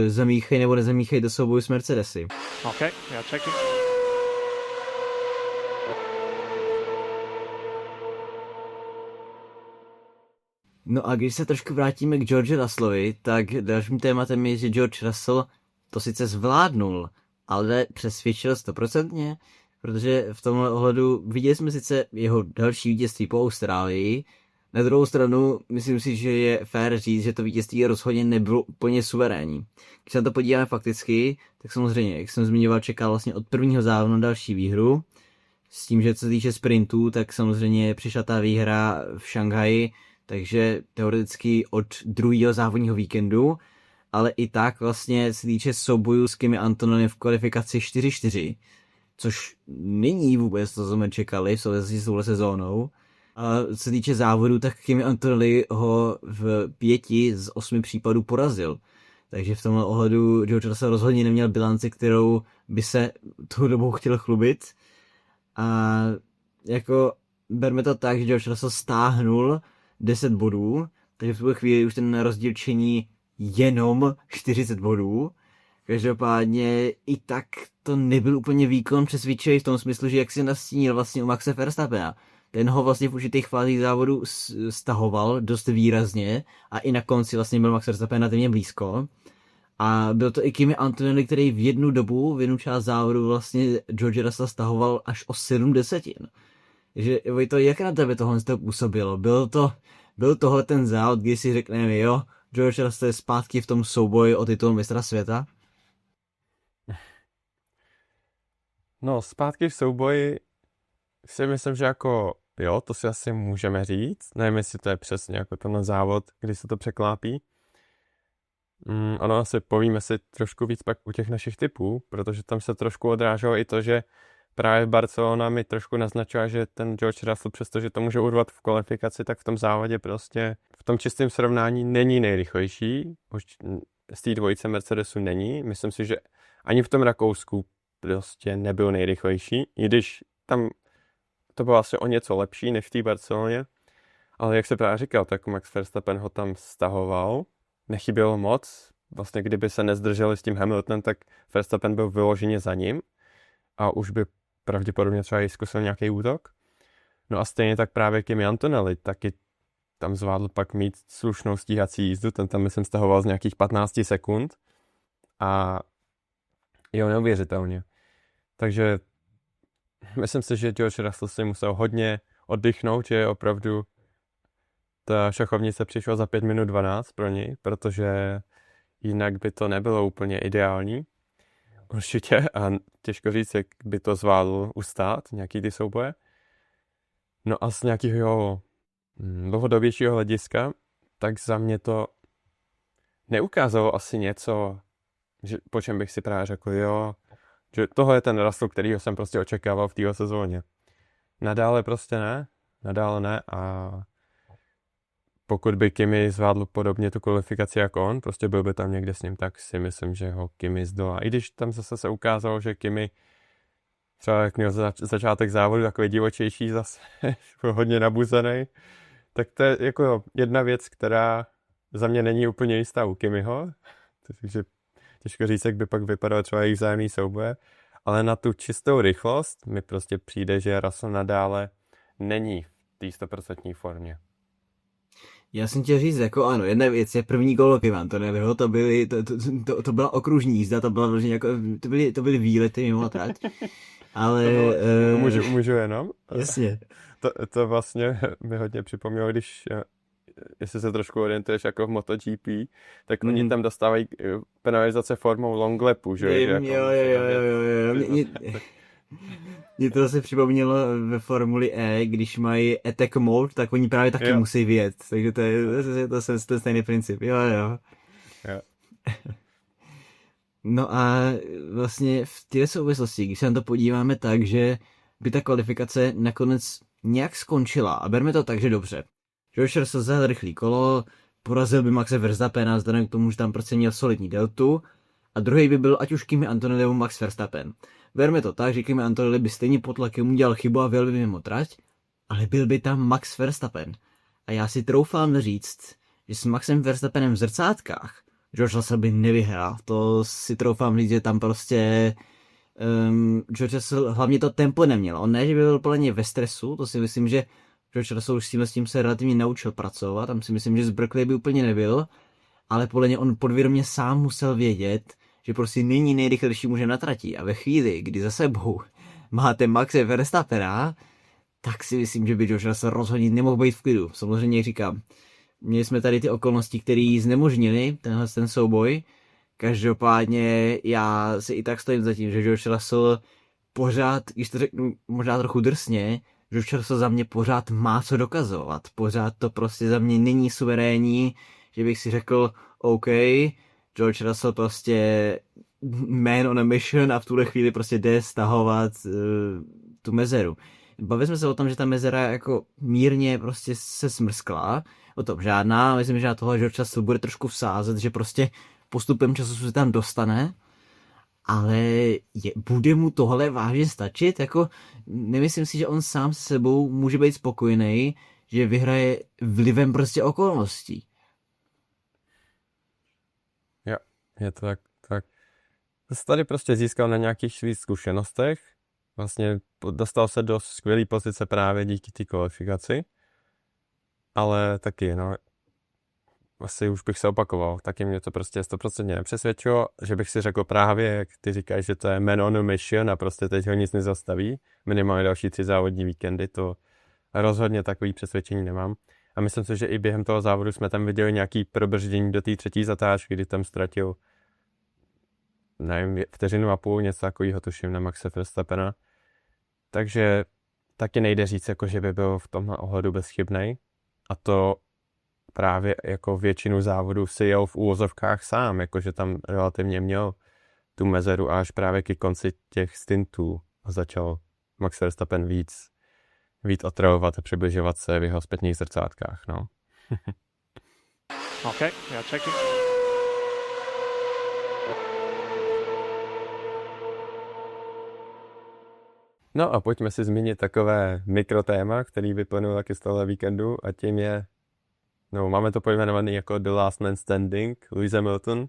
zamíchají nebo nezamíchají do souboju s Mercedesy.
Okay, yeah, checking.
No a když se trošku vrátíme k George Russellovi, tak dalším tématem je, že George Russell to sice zvládnul, ale přesvědčil 100%, protože v tomhle ohledu viděli jsme sice jeho další vítězství po Austrálii. Na druhou stranu, myslím si, že je fér říct, že to vítězství rozhodně nebylo úplně suverénní. Když se na to podíváme fakticky, tak samozřejmě, jak jsem zmiňoval, čekal vlastně od prvního závodu na další výhru. S tím, že co se týče sprintů, tak samozřejmě přišla ta výhra v Šanghaji, takže teoreticky od druhého závodního víkendu, ale i tak vlastně se týče soubojů s Kimi Antonelem v kvalifikaci 4-4, což není vůbec to, co jsme čekali v souvislosti s touhle sezónou. A co se týče závodu, tak Kimi Antonelli ho v 5 z 8 případů porazil. Takže v tomhle ohledu George Russell rozhodně neměl bilanci, kterou by se tou dobou chtěl chlubit. A jako berme to tak, že George Russell stáhnul 10 bodů, takže v tuhle chvíli už ten rozdíl činí jenom 40 bodů. Každopádně i tak to nebyl úplně výkon přesvědčivý v tom smyslu, že jak si nastínil vlastně u Maxe Verstappena. Ten ho vlastně v určitých fázích závodu stahoval dost výrazně a i na konci vlastně byl Max Verstappen relativně blízko. A byl to i Kimi Antonelli, který v jednu dobu, v jednu část závodu vlastně George Russell stahoval až o 7 desetin. Takže to jak na tebe tohle působilo? Byl tohle ten závod, kdy si řekneme, jo, George Russell je zpátky v tom souboji o titul mistra světa?
No, zpátky v souboji si myslím, že jako jo, to si asi můžeme říct. Nevím, jestli to je přesně jako tenhle závod, kdy se to překlápí. Ono asi povíme si trošku víc pak u těch našich typů, protože tam se trošku odráželo i to, že právě Barcelona mi trošku naznačila, že ten George Russell, přestože to může urvat v kvalifikaci, tak v tom závodě prostě v tom čistém srovnání není nejrychlejší. Už z té dvojice Mercedesu není. Myslím si, že ani v tom Rakousku prostě nebyl nejrychlejší, i když tam to bylo asi o něco lepší než v té Barceloně. Ale jak se právě říkal, tak Max Verstappen ho tam stahoval. Nechybělo moc, vlastně kdyby se nezdrželi s tím Hamiltonem, tak Verstappen byl vyloženě za ním a už by pravděpodobně třeba i zkusil nějaký útok. No a stejně tak právě Kimi Antonelli taky tam zvládl pak mít slušnou stíhací jízdu, ten tam myslím stahoval z nějakých 15 sekund a jo, neuvěřitelně. Takže myslím si, že George Russell si musel hodně oddychnout, že opravdu ta šachovnice přišla za 5 minut 12 pro něj, protože jinak by to nebylo úplně ideální. Určitě a těžko říct, jak by to zvládl ustát, nějaký ty souboje. No a z nějakého dlouhodobějšího hlediska, tak za mě to neukázalo asi něco, po čem bych si právě řekl, jo, že tohle je ten Russell, kterýho jsem prostě očekával v této sezóně. Nadále ne a pokud by Kimi zvládl podobně tu kvalifikaci jako on, prostě byl by tam někde s ním, tak si myslím, že ho Kimi zdolá. I když tam zase se ukázalo, že Kimi třeba jak měl začátek závodu takový divočejší zase, byl hodně nabuzený, tak to je jako jedna věc, která za mě není úplně jistá u Kimiho, takže těžko říct, jak by pak vypadal třeba jejich vzájemný souboje, ale na tu čistou rychlost mi prostě přijde, že Russell nadále není v té 100% formě.
Já jsem chtěl říct, jako ano, jedna věc je první kolo Kimi Antonelliho, to byla okružní jízda, to byla vlastně jako, to byly výlety mimo trať, ale...
Můžu jenom?
Jasně.
To vlastně mi hodně připomnělo, když, jestli se trošku orientuješ jako v MotoGP, tak oni tam dostávají penalizace formou long lapu, že?
Jo. Mě to zase připomnělo ve Formuli E, když mají attack mode, tak oni právě taky musí vyjet. Takže to je ten stejný princip. Jo. No a vlastně v té souvislosti, když se na to podíváme tak, že by ta kvalifikace nakonec nějak skončila, a berme to tak, že dobře. George Russell zahájil rychlý kolo, porazil by Maxe Verstappena, vzhledem k tomu, že tam prostě měl solidní deltu, a druhý by byl ať už Kimi Antonelli nebo Max Verstappen. Berme to tak, že Kimi Antonelli by stejně pod tlakem udělal chybu a vyjel by mimo trať, ale byl by tam Max Verstappen. A já si troufám říct, že s Maxem Verstappenem v zrcátkách George Russell by nevyhrál. To si troufám říct, že tam prostě George Russell hlavně to tempo neměl. On ne, že by byl plně ve stresu, to si myslím, že George Russell už s tím se relativně naučil pracovat, tam si myslím, že z Berkeley by úplně nebyl, ale podle něj on podvědomě sám musel vědět, že prostě není nejrychlejší mužem na trati a ve chvíli, kdy za sebou máte Maxe Verstappena, tak si myslím, že by George Russell rozhodně nemohl být v klidu. Samozřejmě říkám, měli jsme tady ty okolnosti, které znemožnili ten souboj. Každopádně já si i tak stojím za tím, že George Russell pořád, když to řeknu možná trochu drsně, George Russell za mě pořád má co dokazovat. Pořád to prostě za mě není suverénní, že bych si řekl, OK, George Russell prostě man on a mission a v tuhle chvíli prostě jde stahovat tu mezeru. Bavili jsme se o tom, že ta mezera jako mírně prostě se smrskla, o tom žádná, myslím, že na toho George Russell bude trošku vsázet, že prostě postupem času se tam dostane, ale bude mu tohle vážně stačit? Jako, nemyslím si, že on sám se sebou může být spokojený, že vyhraje vlivem prostě okolností.
Jo, je to tak. Tady prostě získal na nějakých svých zkušenostech, vlastně dostal se do skvělé pozice právě díky té kvalifikaci, ale taky, no, asi už bych se opakoval, taky mě to prostě 100% nepřesvědčilo, že bych si řekl právě, jak ty říkáš, že to je man on a mission a prostě teď ho nic nezastaví, minimálně další 3 závodní víkendy, to rozhodně takový přesvědčení nemám. A myslím si, že i během toho závodu jsme tam viděli nějaký probrždění do té 3. zatáčky, kdy tam ztratil, nevím, 1,5 vteřiny, něco takového tuším na Maxe Verstappena. Takže taky nejde říct, jako že by byl v tomhle ohledu bezchybnej. A to právě jako většinu závodů si jel v úvozovkách sám, jakože tam relativně měl tu mezeru až právě ke konci těch stintů začal Max Verstappen víc otravovat a přibližovat se v jeho zpětných zrcátkách, no.
Okay, yeah, checking.
No a pojďme si zmínit takové mikrotéma, který vyplnul taky z tohle víkendu a tím je, no máme to pojmenovaný jako The Last Man Standing, Lewis Hamilton,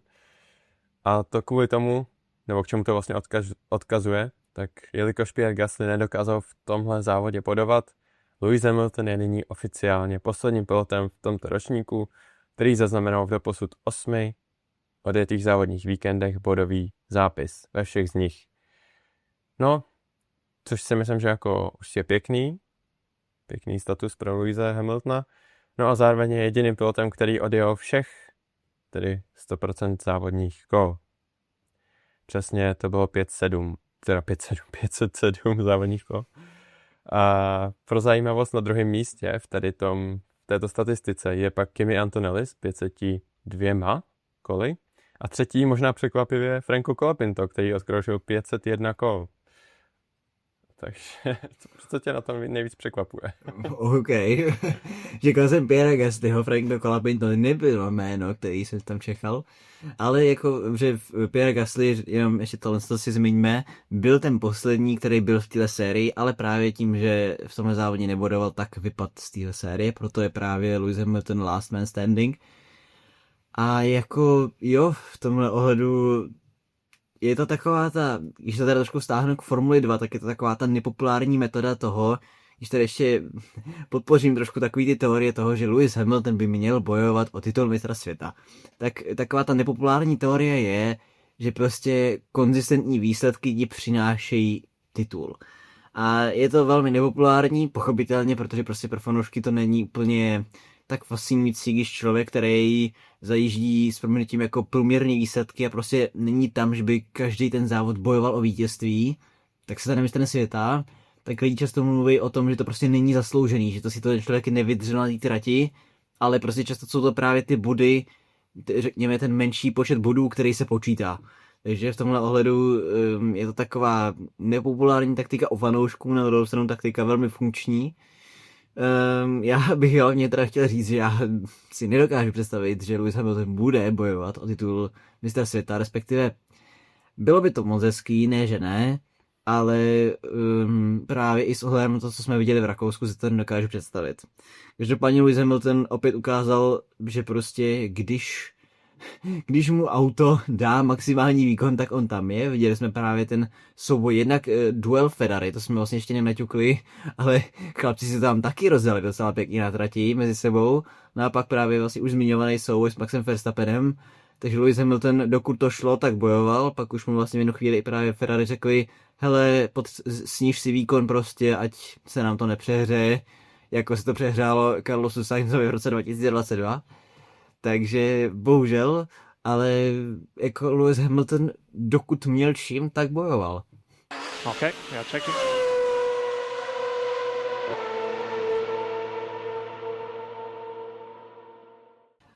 A to kvůli tomu, nebo k čemu to vlastně odkazuje, tak jelikož Pierre Gasly nedokázal v tomhle závodě bodovat, Lewis Hamilton je nyní oficiálně posledním pilotem v tomto ročníku, který zaznamenal v doposud 8 odjetých závodních víkendech bodový zápis ve všech z nich. No, což si myslím, že jako už je pěkný status pro Lewise Hamiltona. No a zároveň je jediným pilotem, který odjel všech, tedy 100% závodních kol. Přesně to bylo 507 závodních kol. A pro zajímavost na druhém místě v této statistice je pak Kimi Antonelli s 502 koly a třetí možná překvapivě Franco Colapinto, který odkročil 501 kol. Takže co tě na tom nejvíc překvapuje?
OK. Říkal jsem Pierre Gaslyho, Franco Colapinto nebylo jméno, který jsem tam čekal, ale jako, že Pierre Gasly, jenom ještě tohle si zmiňme, byl ten poslední, který byl v téhle sérii, ale právě tím, že v tomhle závodě nebodoval, tak vypadl z téhle série, proto je právě Lewis Hamilton last man standing. A jako, jo, v tomhle ohledu je to taková ta, když to teda trošku stáhnu k Formuli 2, tak je to taková ta nepopulární metoda toho, když tady ještě podpořím trošku takový ty teorie toho, že Lewis Hamilton by měl bojovat o titul mistra světa. Tak taková ta nepopulární teorie je, že prostě konzistentní výsledky ti přinášejí titul. A je to velmi nepopulární, pochopitelně, protože prostě pro fanoušky to není úplně tak fascinující, když člověk, který zajíždí s proměnutím jako průměrné výsledky a prostě není tam, že by každý ten závod bojoval o vítězství, tak se stane mistrem světa, tak lidi často mluví o tom, že to prostě není zasloužený, že to si to ten člověk nevydržel na té trati, ale prostě často jsou to právě ty body, řekněme ten menší počet bodů, který se počítá. Takže v tomhle ohledu je to taková nepopulární taktika o fanoušků, na druhou stranu taktika velmi funkční. Já bych hlavně teda chtěl říct, že já si nedokážu představit, že Lewis Hamilton bude bojovat o titul mistra světa, respektive bylo by to moc hezký, ne že ne, ale právě i s ohledem na to, co jsme viděli v Rakousku, si to nedokážu představit. Každopádně Lewis Hamilton opět ukázal, že prostě když mu auto dá maximální výkon, tak on tam je. Viděli jsme právě ten souboj, jednak duel Ferrari, to jsme vlastně ještě nenaťukli, ale chlapci si tam taky rozdali docela pěkně na trati mezi sebou. No a pak právě vlastně už zmiňovaný souboj s Maxem Verstappenem, takže Lewis Hamilton, dokud to šlo, tak bojoval, pak už mu vlastně v jednu chvíli i právě Ferrari řekli, hele, sníž si výkon prostě, ať se nám to nepřehřeje, jako se to přehrálo Carlosu Sainzovi v roce 2022. Takže bohužel, ale jako Lewis Hamilton, dokud měl čím, tak bojoval.
Okay, yeah, checking.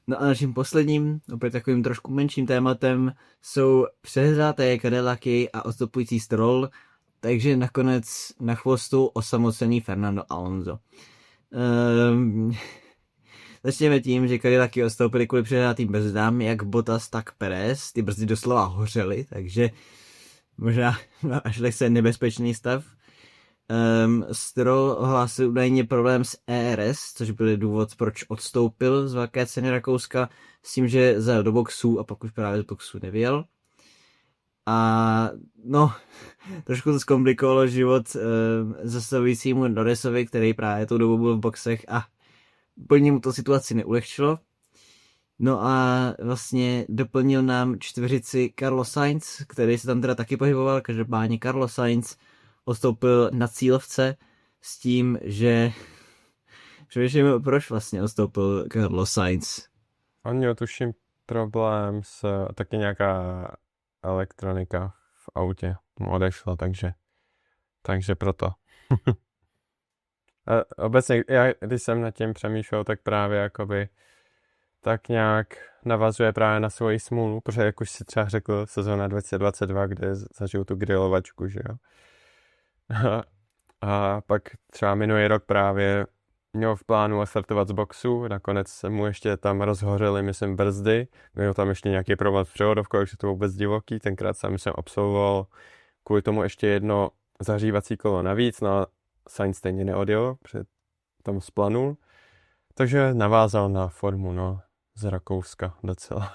No a naším posledním, opět takovým trošku menším tématem, jsou přehřáté Cadillacy a odstupující Stroll, takže nakonec na chvostu osamocený Fernando Alonso. Začněme tím, že Cadillacy odstoupili kvůli přehrátým brzdám, jak Bottas, tak Perez. Ty brzdy doslova hořely, takže možná až lehce nebezpečný stav. Stroll ohlásil údajně problém s ERS, což byl důvod, proč odstoupil z velké ceny Rakouska, s tím, že zajel do boxu a pak už právě z boxu nevěl. A no, trošku to zkomplikovalo život zastavujícímu Norrisovi, který právě tou dobou byl v boxech a úplně mu to situaci neulehčilo. No a vlastně doplnil nám čtveřici Carlos Sainz, který se tam teda taky pohyboval. Každopádně Carlos Sainz odstoupil na cílovce s tím, že přemýšlím, proč vlastně odstoupil Carlos Sainz.
On měl tuším problém s taky nějaká elektronika v autě mu odešla, takže proto. A obecně, já když jsem nad tím přemýšlel, tak právě jakoby tak nějak navazuje právě na svoji smůlu, protože jak už si třeba řekl, sezóna 2022, kde zažil tu grilovačku, že jo. A pak třeba minulý rok právě měl v plánu startovat z boxu, nakonec se mu ještě tam rozhořely, myslím, brzdy, měl tam ještě nějaký problém s převodovkou, takže to vůbec divoký, tenkrát jsem absolvoval kvůli tomu ještě jedno zahřívací kolo navíc, no a Sainz stejně neodjel, protože tam splanul, takže navázal na formu, no, z Rakouska docela.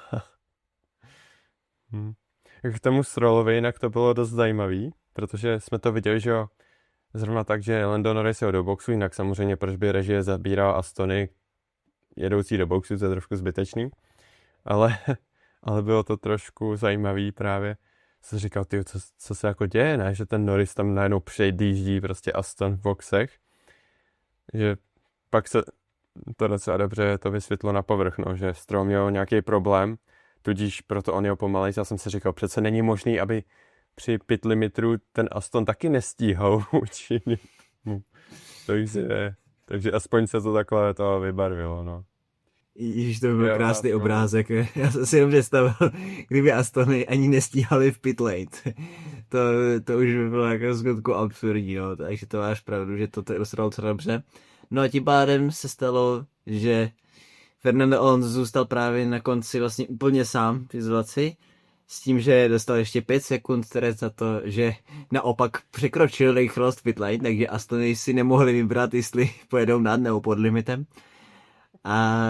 K tomu Strollovi, jinak to bylo dost zajímavý, protože jsme to viděli, že jo, zrovna tak, že Lando Norris jel do boxu, jinak samozřejmě proč by režie zabíral Astony jedoucí do boxu, to je trošku zbytečný, ale bylo to trošku zajímavý právě, jsem říkal, tyjo, co se jako děje, ne, že ten Norris tam najednou předjíždí prostě Aston v boxech, že pak se to docela dobře to vysvětlo na povrch, no, že Stroll měl nějaký problém, tudíž proto on jel pomalej. Já jsem si říkal, přece není možný, aby při pit limitu ten Aston taky nestíhal vůči němu. Takže aspoň se to takhle to vybarvilo, no.
Ježiš, to byl krásný obrázek. Já jsem si jenom představil, kdyby Astony ani nestíhali v pit lane. To už by bylo jako skutku absurdní, no. Takže to máš pravdu, že to ilustroval docela dobře. No a tím pádem se stalo, že Fernando Alonso zůstal právě na konci vlastně úplně sám v izolaci, s tím, že dostal ještě 5 sekund teda za to, že naopak překročil rychlost pit lane, takže Astony si nemohli vybrat, jestli pojedou nad nebo pod limitem. A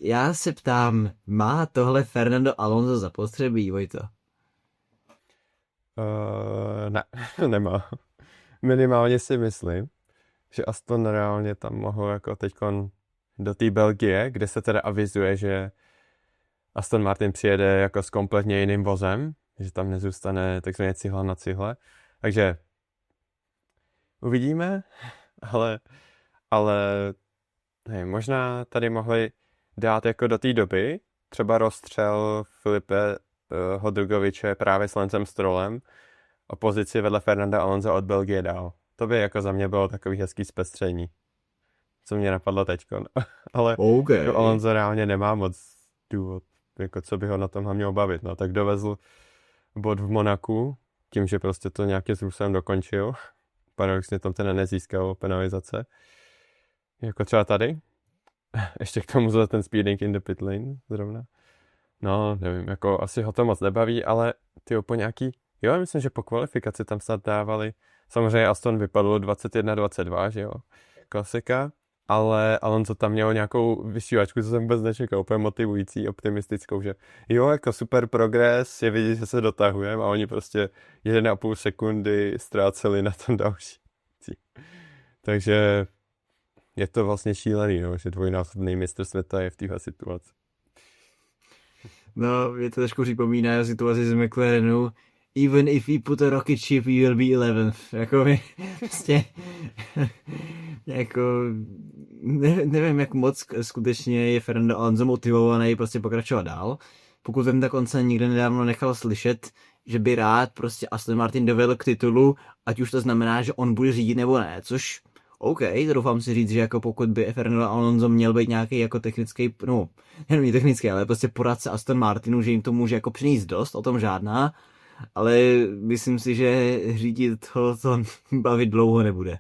já se ptám, má tohle Fernando Alonso zapotřebí, Vojto?
Ne, nemá. Minimálně si myslím, že Aston reálně tam mohl jako teďkon do té Belgie, kde se teda avizuje, že Aston Martin přijede jako s kompletně jiným vozem, že tam nezůstane takzvaně cihla na cihle. Takže uvidíme, ale nevím, možná tady mohli dát jako do té doby třeba rozstřel Filipe Hodrugoviče právě s Lencem Strollem o pozici vedle Fernanda Alonso od Belgie dál. To by jako za mě bylo takový hezký zpestření. Co mě napadlo teďko. Ale
okay.
Jako Alonso reálně nemá moc důvod, jako co by ho na tomhle mělo bavit. No, tak dovezl bod v Monaku, tím, že prostě to nějakým způsobem dokončil. Paradoxně tam ten nezískal penalizace. Jako třeba tady. Ještě k tomu za ten speeding in the pit lane zrovna. No, nevím, jako asi ho to moc nebaví, ale ty po nějaký... Jo, myslím, že po kvalifikaci tam snad dávali. Samozřejmě Aston vypadlo 21-22, že jo, klasika, ale Alonso tam měl nějakou vysílačku, co jsem vůbec nečekal, úplně motivující, optimistickou, že jo, jako super progres, je vidět, že se dotahujeme a oni prostě 1,5 sekundy ztráceli na tom další. Takže je to vlastně šílený, no, že dvojnásobný mistr světa je v téhle situaci.
No, mě to trošku připomíná situaci z McLarenu. Even if we put a rocket ship, we will be 11th. Jako prostě, jako, nevím, jak moc skutečně je Fernando Alonso motivovaný prostě pokračovat dál. Pokud jsem dokonce nikde nedávno nechal slyšet, že by rád prostě Aston Martin dovedl k titulu, ať už to znamená, že on bude řídit nebo ne, což OK, doufám si říct, že jako pokud by Fernando Alonso měl být nějaký jako technický, no, nejenom technický, ale prostě poradce Aston Martinu, že jim to může jako přinést dost, o tom žádná, ale myslím si, že řídit to bavit dlouho nebude.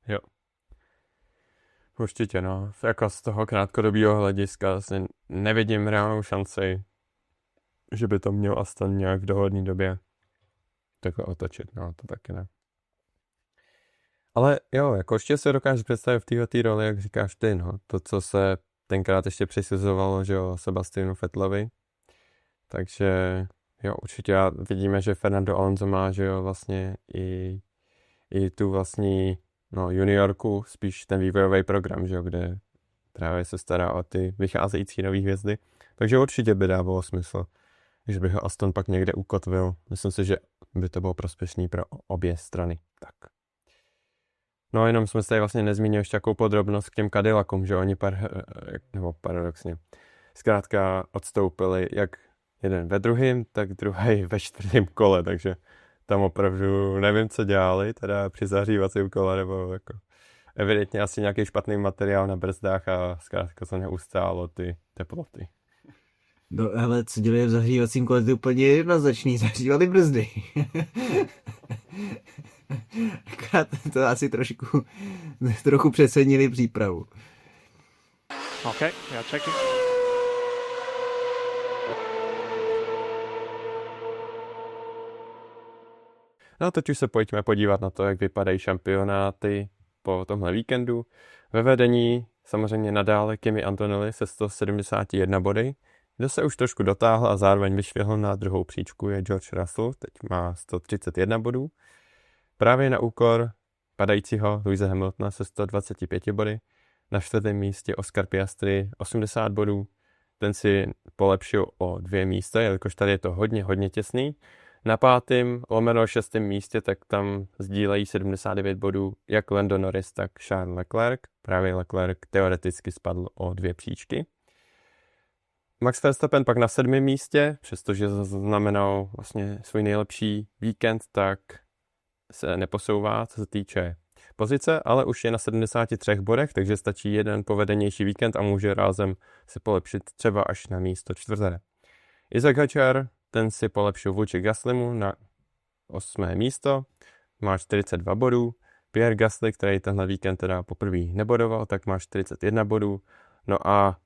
Jo. Určitě, no. Jako z toho krátkodobého hlediska asi nevidím reálnou šanci, že by to měl Aston nějak v dohodné době takhle otočit, no, to taky ne. Ale jo, jako ještě se dokážu představit v této roli, jak říkáš ty, no. To, co se tenkrát ještě přisuzovalo, že jo, Sebastianu Vettlovi. Takže jo, určitě vidíme, že Fernando Alonso má, že jo, vlastně i tu vlastní, no, juniorku, spíš ten vývojový program, že jo, kde právě se stará o ty vycházející nový hvězdy. Takže určitě by dávalo smysl, že by ho Aston pak někde ukotvil. Myslím si, že by to bylo prospěšný pro obě strany. Tak. No jenom jsme se tady vlastně nezmínili ještě takovou podrobnost k těm Cadillacům, že oni nebo paradoxně zkrátka odstoupili jak jeden ve druhém, tak druhý ve čtvrtém kole, takže tam opravdu nevím, co dělali, teda při zahřívacím kole, nebo jako evidentně asi nějaký špatný materiál na brzdách a zkrátka to neustálo ty teploty.
No ale co dělají v zahřívacím kole, to je úplně jednoznačný, zahřívali brzdy. Akorát to asi trochu přecenili přípravu.
Okay, yeah, checking.
No teď už se pojďme podívat na to, jak vypadají šampionáty po tomhle víkendu. Ve vedení samozřejmě nadále Kimi Antonelli se 171 body, Kdo se už trošku dotáhl a zároveň vyšvihl na druhou příčku je George Russell, teď má 131 bodů. Právě na úkor padajícího Lewise Hamiltona se 125 body. Na 4. místě Oscar Piastri 80 bodů. Ten si polepšil o 2 místa, jelikož tady je to hodně těsný. Na 5. / 6. místě tak tam sdílejí 79 bodů jak Lando Norris, tak Charles Leclerc. Právě Leclerc teoreticky spadl o 2 příčky. Max Verstappen pak na 7. místě, přestože zaznamenal vlastně svůj nejlepší víkend, tak se neposouvá, co se týče pozice, ale už je na 73 bodech, takže stačí jeden povedenější víkend a může rázem se polepšit třeba až na místo 4. Isaac Hadjar, ten si polepšil vůči Gaslymu na 8. místo, má 42 bodů. Pierre Gasly, který tenhle víkend teda poprvé nebodoval, tak má 41 bodů. No a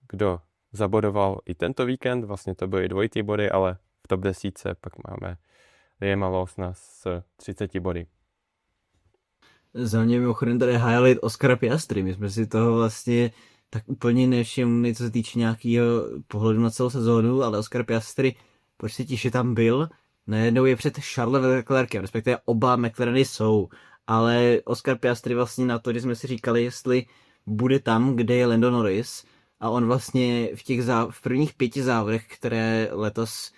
kdo zabodoval i tento víkend, vlastně to byly dvojitý body, ale v top 10 pak máme Liama Lawsona s 30 body.
Za mě mimochodem tady highlight Oscara Piastri. My jsme si toho vlastně tak úplně nevšimli, co se týče nějakého pohledu na celou sezónu, ale Oscar Piastri prostě tiše tam byl. Najednou je před Charlesem Leclercem, respektive oba McLareny jsou. Ale Oscar Piastri vlastně na to, když jsme si říkali, jestli bude tam, kde je Lando Norris, a on vlastně v prvních 5 závodech, které letos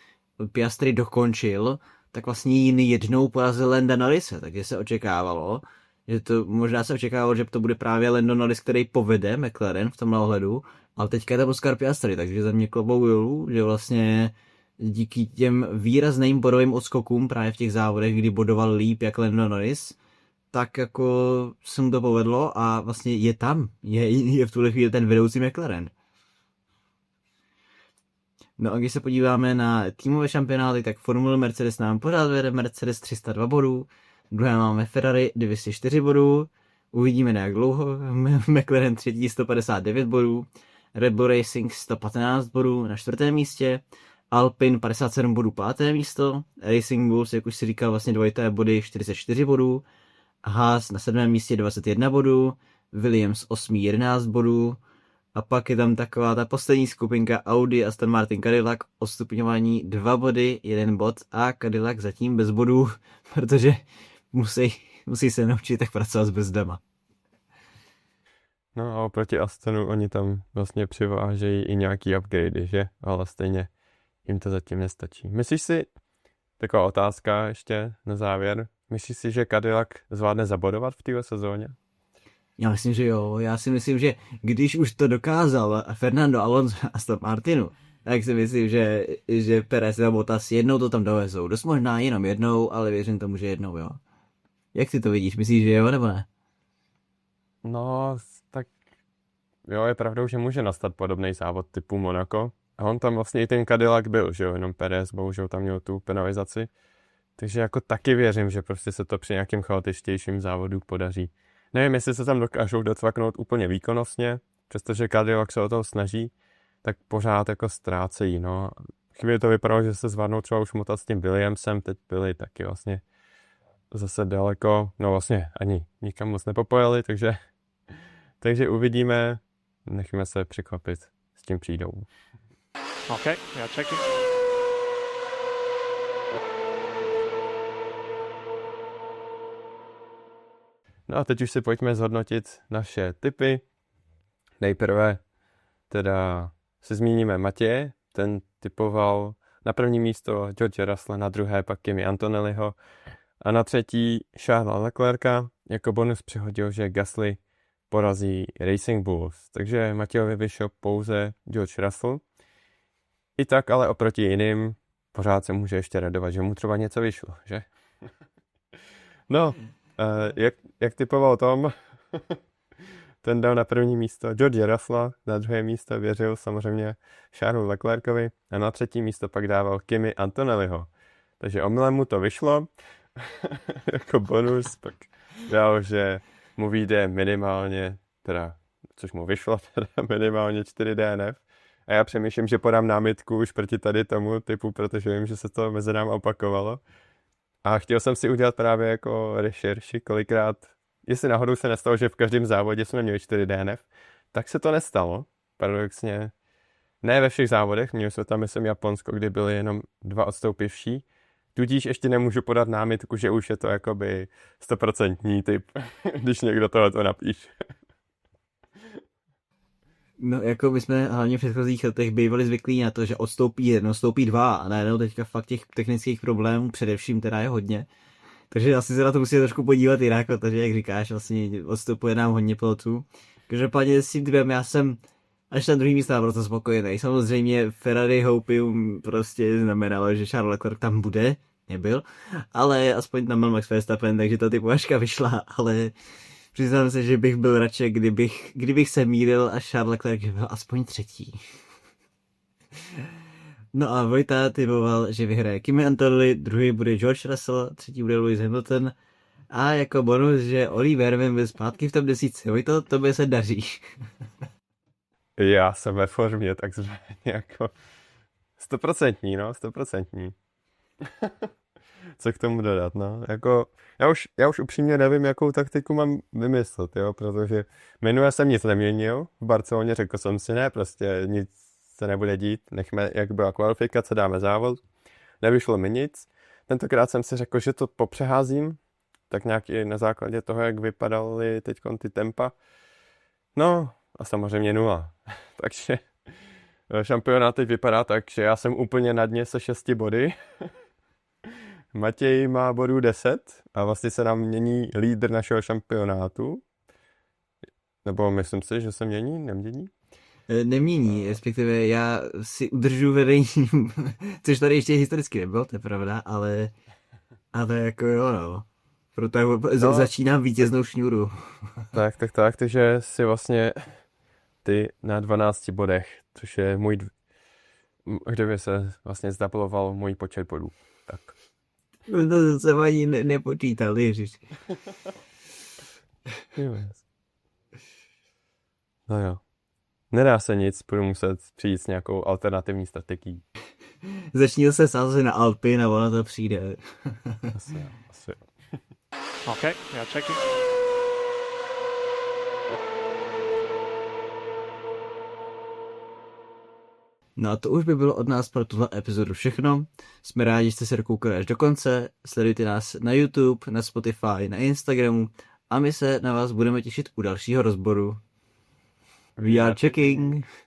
Piastri dokončil, tak vlastně jiný jednou porazil Landa Norrise, takže se očekávalo, že to, možná se očekávalo, že to bude právě Lando Norris, který povede McLaren v tomhle ohledu, ale teďka je to Oscar Piastri, takže za mě klobouk dolů, že vlastně díky těm výrazným bodovým odskokům právě v těch závodech, kdy bodoval líp jak Lando Norris, tak jako se mu to povedlo a vlastně je tam, je v tuhle chvíli ten vedoucí McLaren. No a když se podíváme na týmové šampionáty, tak Formule Mercedes nám pořád vede Mercedes 302 bodů, druhé máme Ferrari 204 bodů, uvidíme na jak dlouho, McLaren 3. 159 bodů, Red Bull Racing 115 bodů na 4. místě, Alpine 57 bodů 5. místo, Racing Bulls, jak už si říkal, vlastně dvojité body 44 bodů, Haas na 7. místě 21 bodů, Williams 8. 11 bodů, a pak je tam taková ta poslední skupinka Audi, Aston Martin, Cadillac, odstupňování 2 body, 1 bod a Cadillac zatím bez bodů, protože musí se naučit tak pracovat s brzdama.
No a oproti Astonu oni tam vlastně přivážejí i nějaký upgradey, že? Ale stejně jim to zatím nestačí. Myslíš si, taková otázka ještě na závěr, myslíš si, že Cadillac zvládne zabodovat v této sezóně?
Já myslím, že jo. Já si myslím, že když už to dokázal Fernando Alonso a Aston Martinu, tak si myslím, že Perez a Bottas jednou to tam dovezou. Dost možná jenom jednou, ale věřím tomu, že jednou, jo. Jak ty to vidíš? Myslíš, že jo, nebo ne?
No, tak jo, je pravdou, že může nastat podobný závod typu Monaco. A on tam vlastně i ten Cadillac byl, že jo, jenom Perez bohužel tam měl tu penalizaci. Takže jako taky věřím, že prostě se to při nějakým chaotičtějším závodu podaří. Nevím, jestli se tam dokážou docvaknout úplně výkonnostně, přestože Cadillac se o toho snaží, tak pořád jako ztrácejí, no. Chvíli to vypadalo, že se zvládnou třeba už motat s tím Williamsem, teď byli taky vlastně zase daleko, no vlastně ani nikam moc nepopojeli, takže uvidíme, nechme se překvapit, s tím přijdou.
Okay, yeah, checking.
No a teď už si pojďme zhodnotit naše tipy. Nejprve teda se zmíníme Matěje, ten typoval na první místo George Russella, na druhé pak Kimi Antonelliho a na třetí Charlesa Leclerca. Jako bonus přihodil, že Gasly porazí Racing Bulls, takže Matějovi vyšel pouze George Russell. I tak ale oproti jiným pořád se může ještě radovat, že mu třeba něco vyšlo, že? No, jak typoval Tom, ten dal na první místo George Russella, na druhé místo věřil samozřejmě Charlesu Leclercovi a na třetí místo pak dával Kimi Antonelliho. Takže omylem mu to vyšlo, jako bonus pak dal, že mu vyjde minimálně, teda, což mu vyšlo, teda minimálně 4 DNF. A já přemýšlím, že podám námitku už proti tady tomu typu, protože vím, že se to mezi námi opakovalo. A chtěl jsem si udělat právě jako rešerši, kolikrát, jestli náhodou se nestalo, že v každém závodě jsme měli 4 DNF, tak se to nestalo. Paradoxně Ne ve všech závodech, měli jsme tam, myslím, Japonsko, kdy byly jenom 2 odstoupivší. Tudíž ještě nemůžu podat námitku, že už je to jakoby 100% typ, když někdo tohleto napíše.
No, jako my jsme hlavně v předchozích letech bývali zvyklí na to, že odstoupí jeden, odstoupí dva a najednou teďka fakt těch technických problémů především teda je hodně. Takže asi se na to musíme trošku podívat jinak, protože jak říkáš, vlastně odstupuje nám hodně pilotů. Každopádně s tím typem já jsem až ten druhý místo naprosto spokojený. Samozřejmě Ferrari Hopium prostě znamenalo, že Charles Leclerc tam bude, nebyl, ale aspoň tam byl Max Verstappen, takže ta typovačka vyšla, ale přiznám se, že bych byl radši, kdybych se mýlil a Charles Leclerc byl aspoň třetí. No a Vojta typoval, že vyhraje Kimi Antonelli, druhý bude George Russell, třetí bude Lewis Hamilton a jako bonus, že Oliver Vermin byl zpátky v top 10. Vojto, tobě se daří.
Já jsem ve formě, takže jako 100%, no, 100%. Co k tomu dodat, no, jako já už upřímně nevím, jakou taktiku mám vymyslet, jo, protože minule jsem nic neměnil, v Barceloně řekl jsem si, ne, prostě nic se nebude dít, nechme, jak byla kvalifikace, dáme závod, nevyšlo mi nic, tentokrát jsem si řekl, že to popřeházím, tak nějak i na základě toho, jak vypadaly teď ty tempa, no a samozřejmě 0, takže šampionát teď vypadá tak, že já jsem úplně na dně se 6 body, Matěj má bodů 10 a vlastně se nám mění lídr našeho šampionátu. Nebo myslím si, že se mění, nemění?
Nemění, respektive já si udržu vedení, což tady ještě historicky nebylo, to je pravda, ale jako jo, no. Proto začínám vítěznou šňůru.
Takže si vlastně ty na 12 bodech, což je můj, kdyby se vlastně zdabloval můj počet bodů. Tak.
To jsem ani nepočítal, ježiš.
No jo. Nedá se nic, budu muset přijít s nějakou alternativní strategií.
Začnil se sázet na Alpin a ono to přijde.
Asi jo.
Okay, yeah, checking.
No a to už by bylo od nás pro tuhle epizodu všechno. Jsme rádi, že jste se dokoukali až do konce. Sledujte nás na YouTube, na Spotify, na Instagramu a my se na vás budeme těšit u dalšího rozboru. We are checking.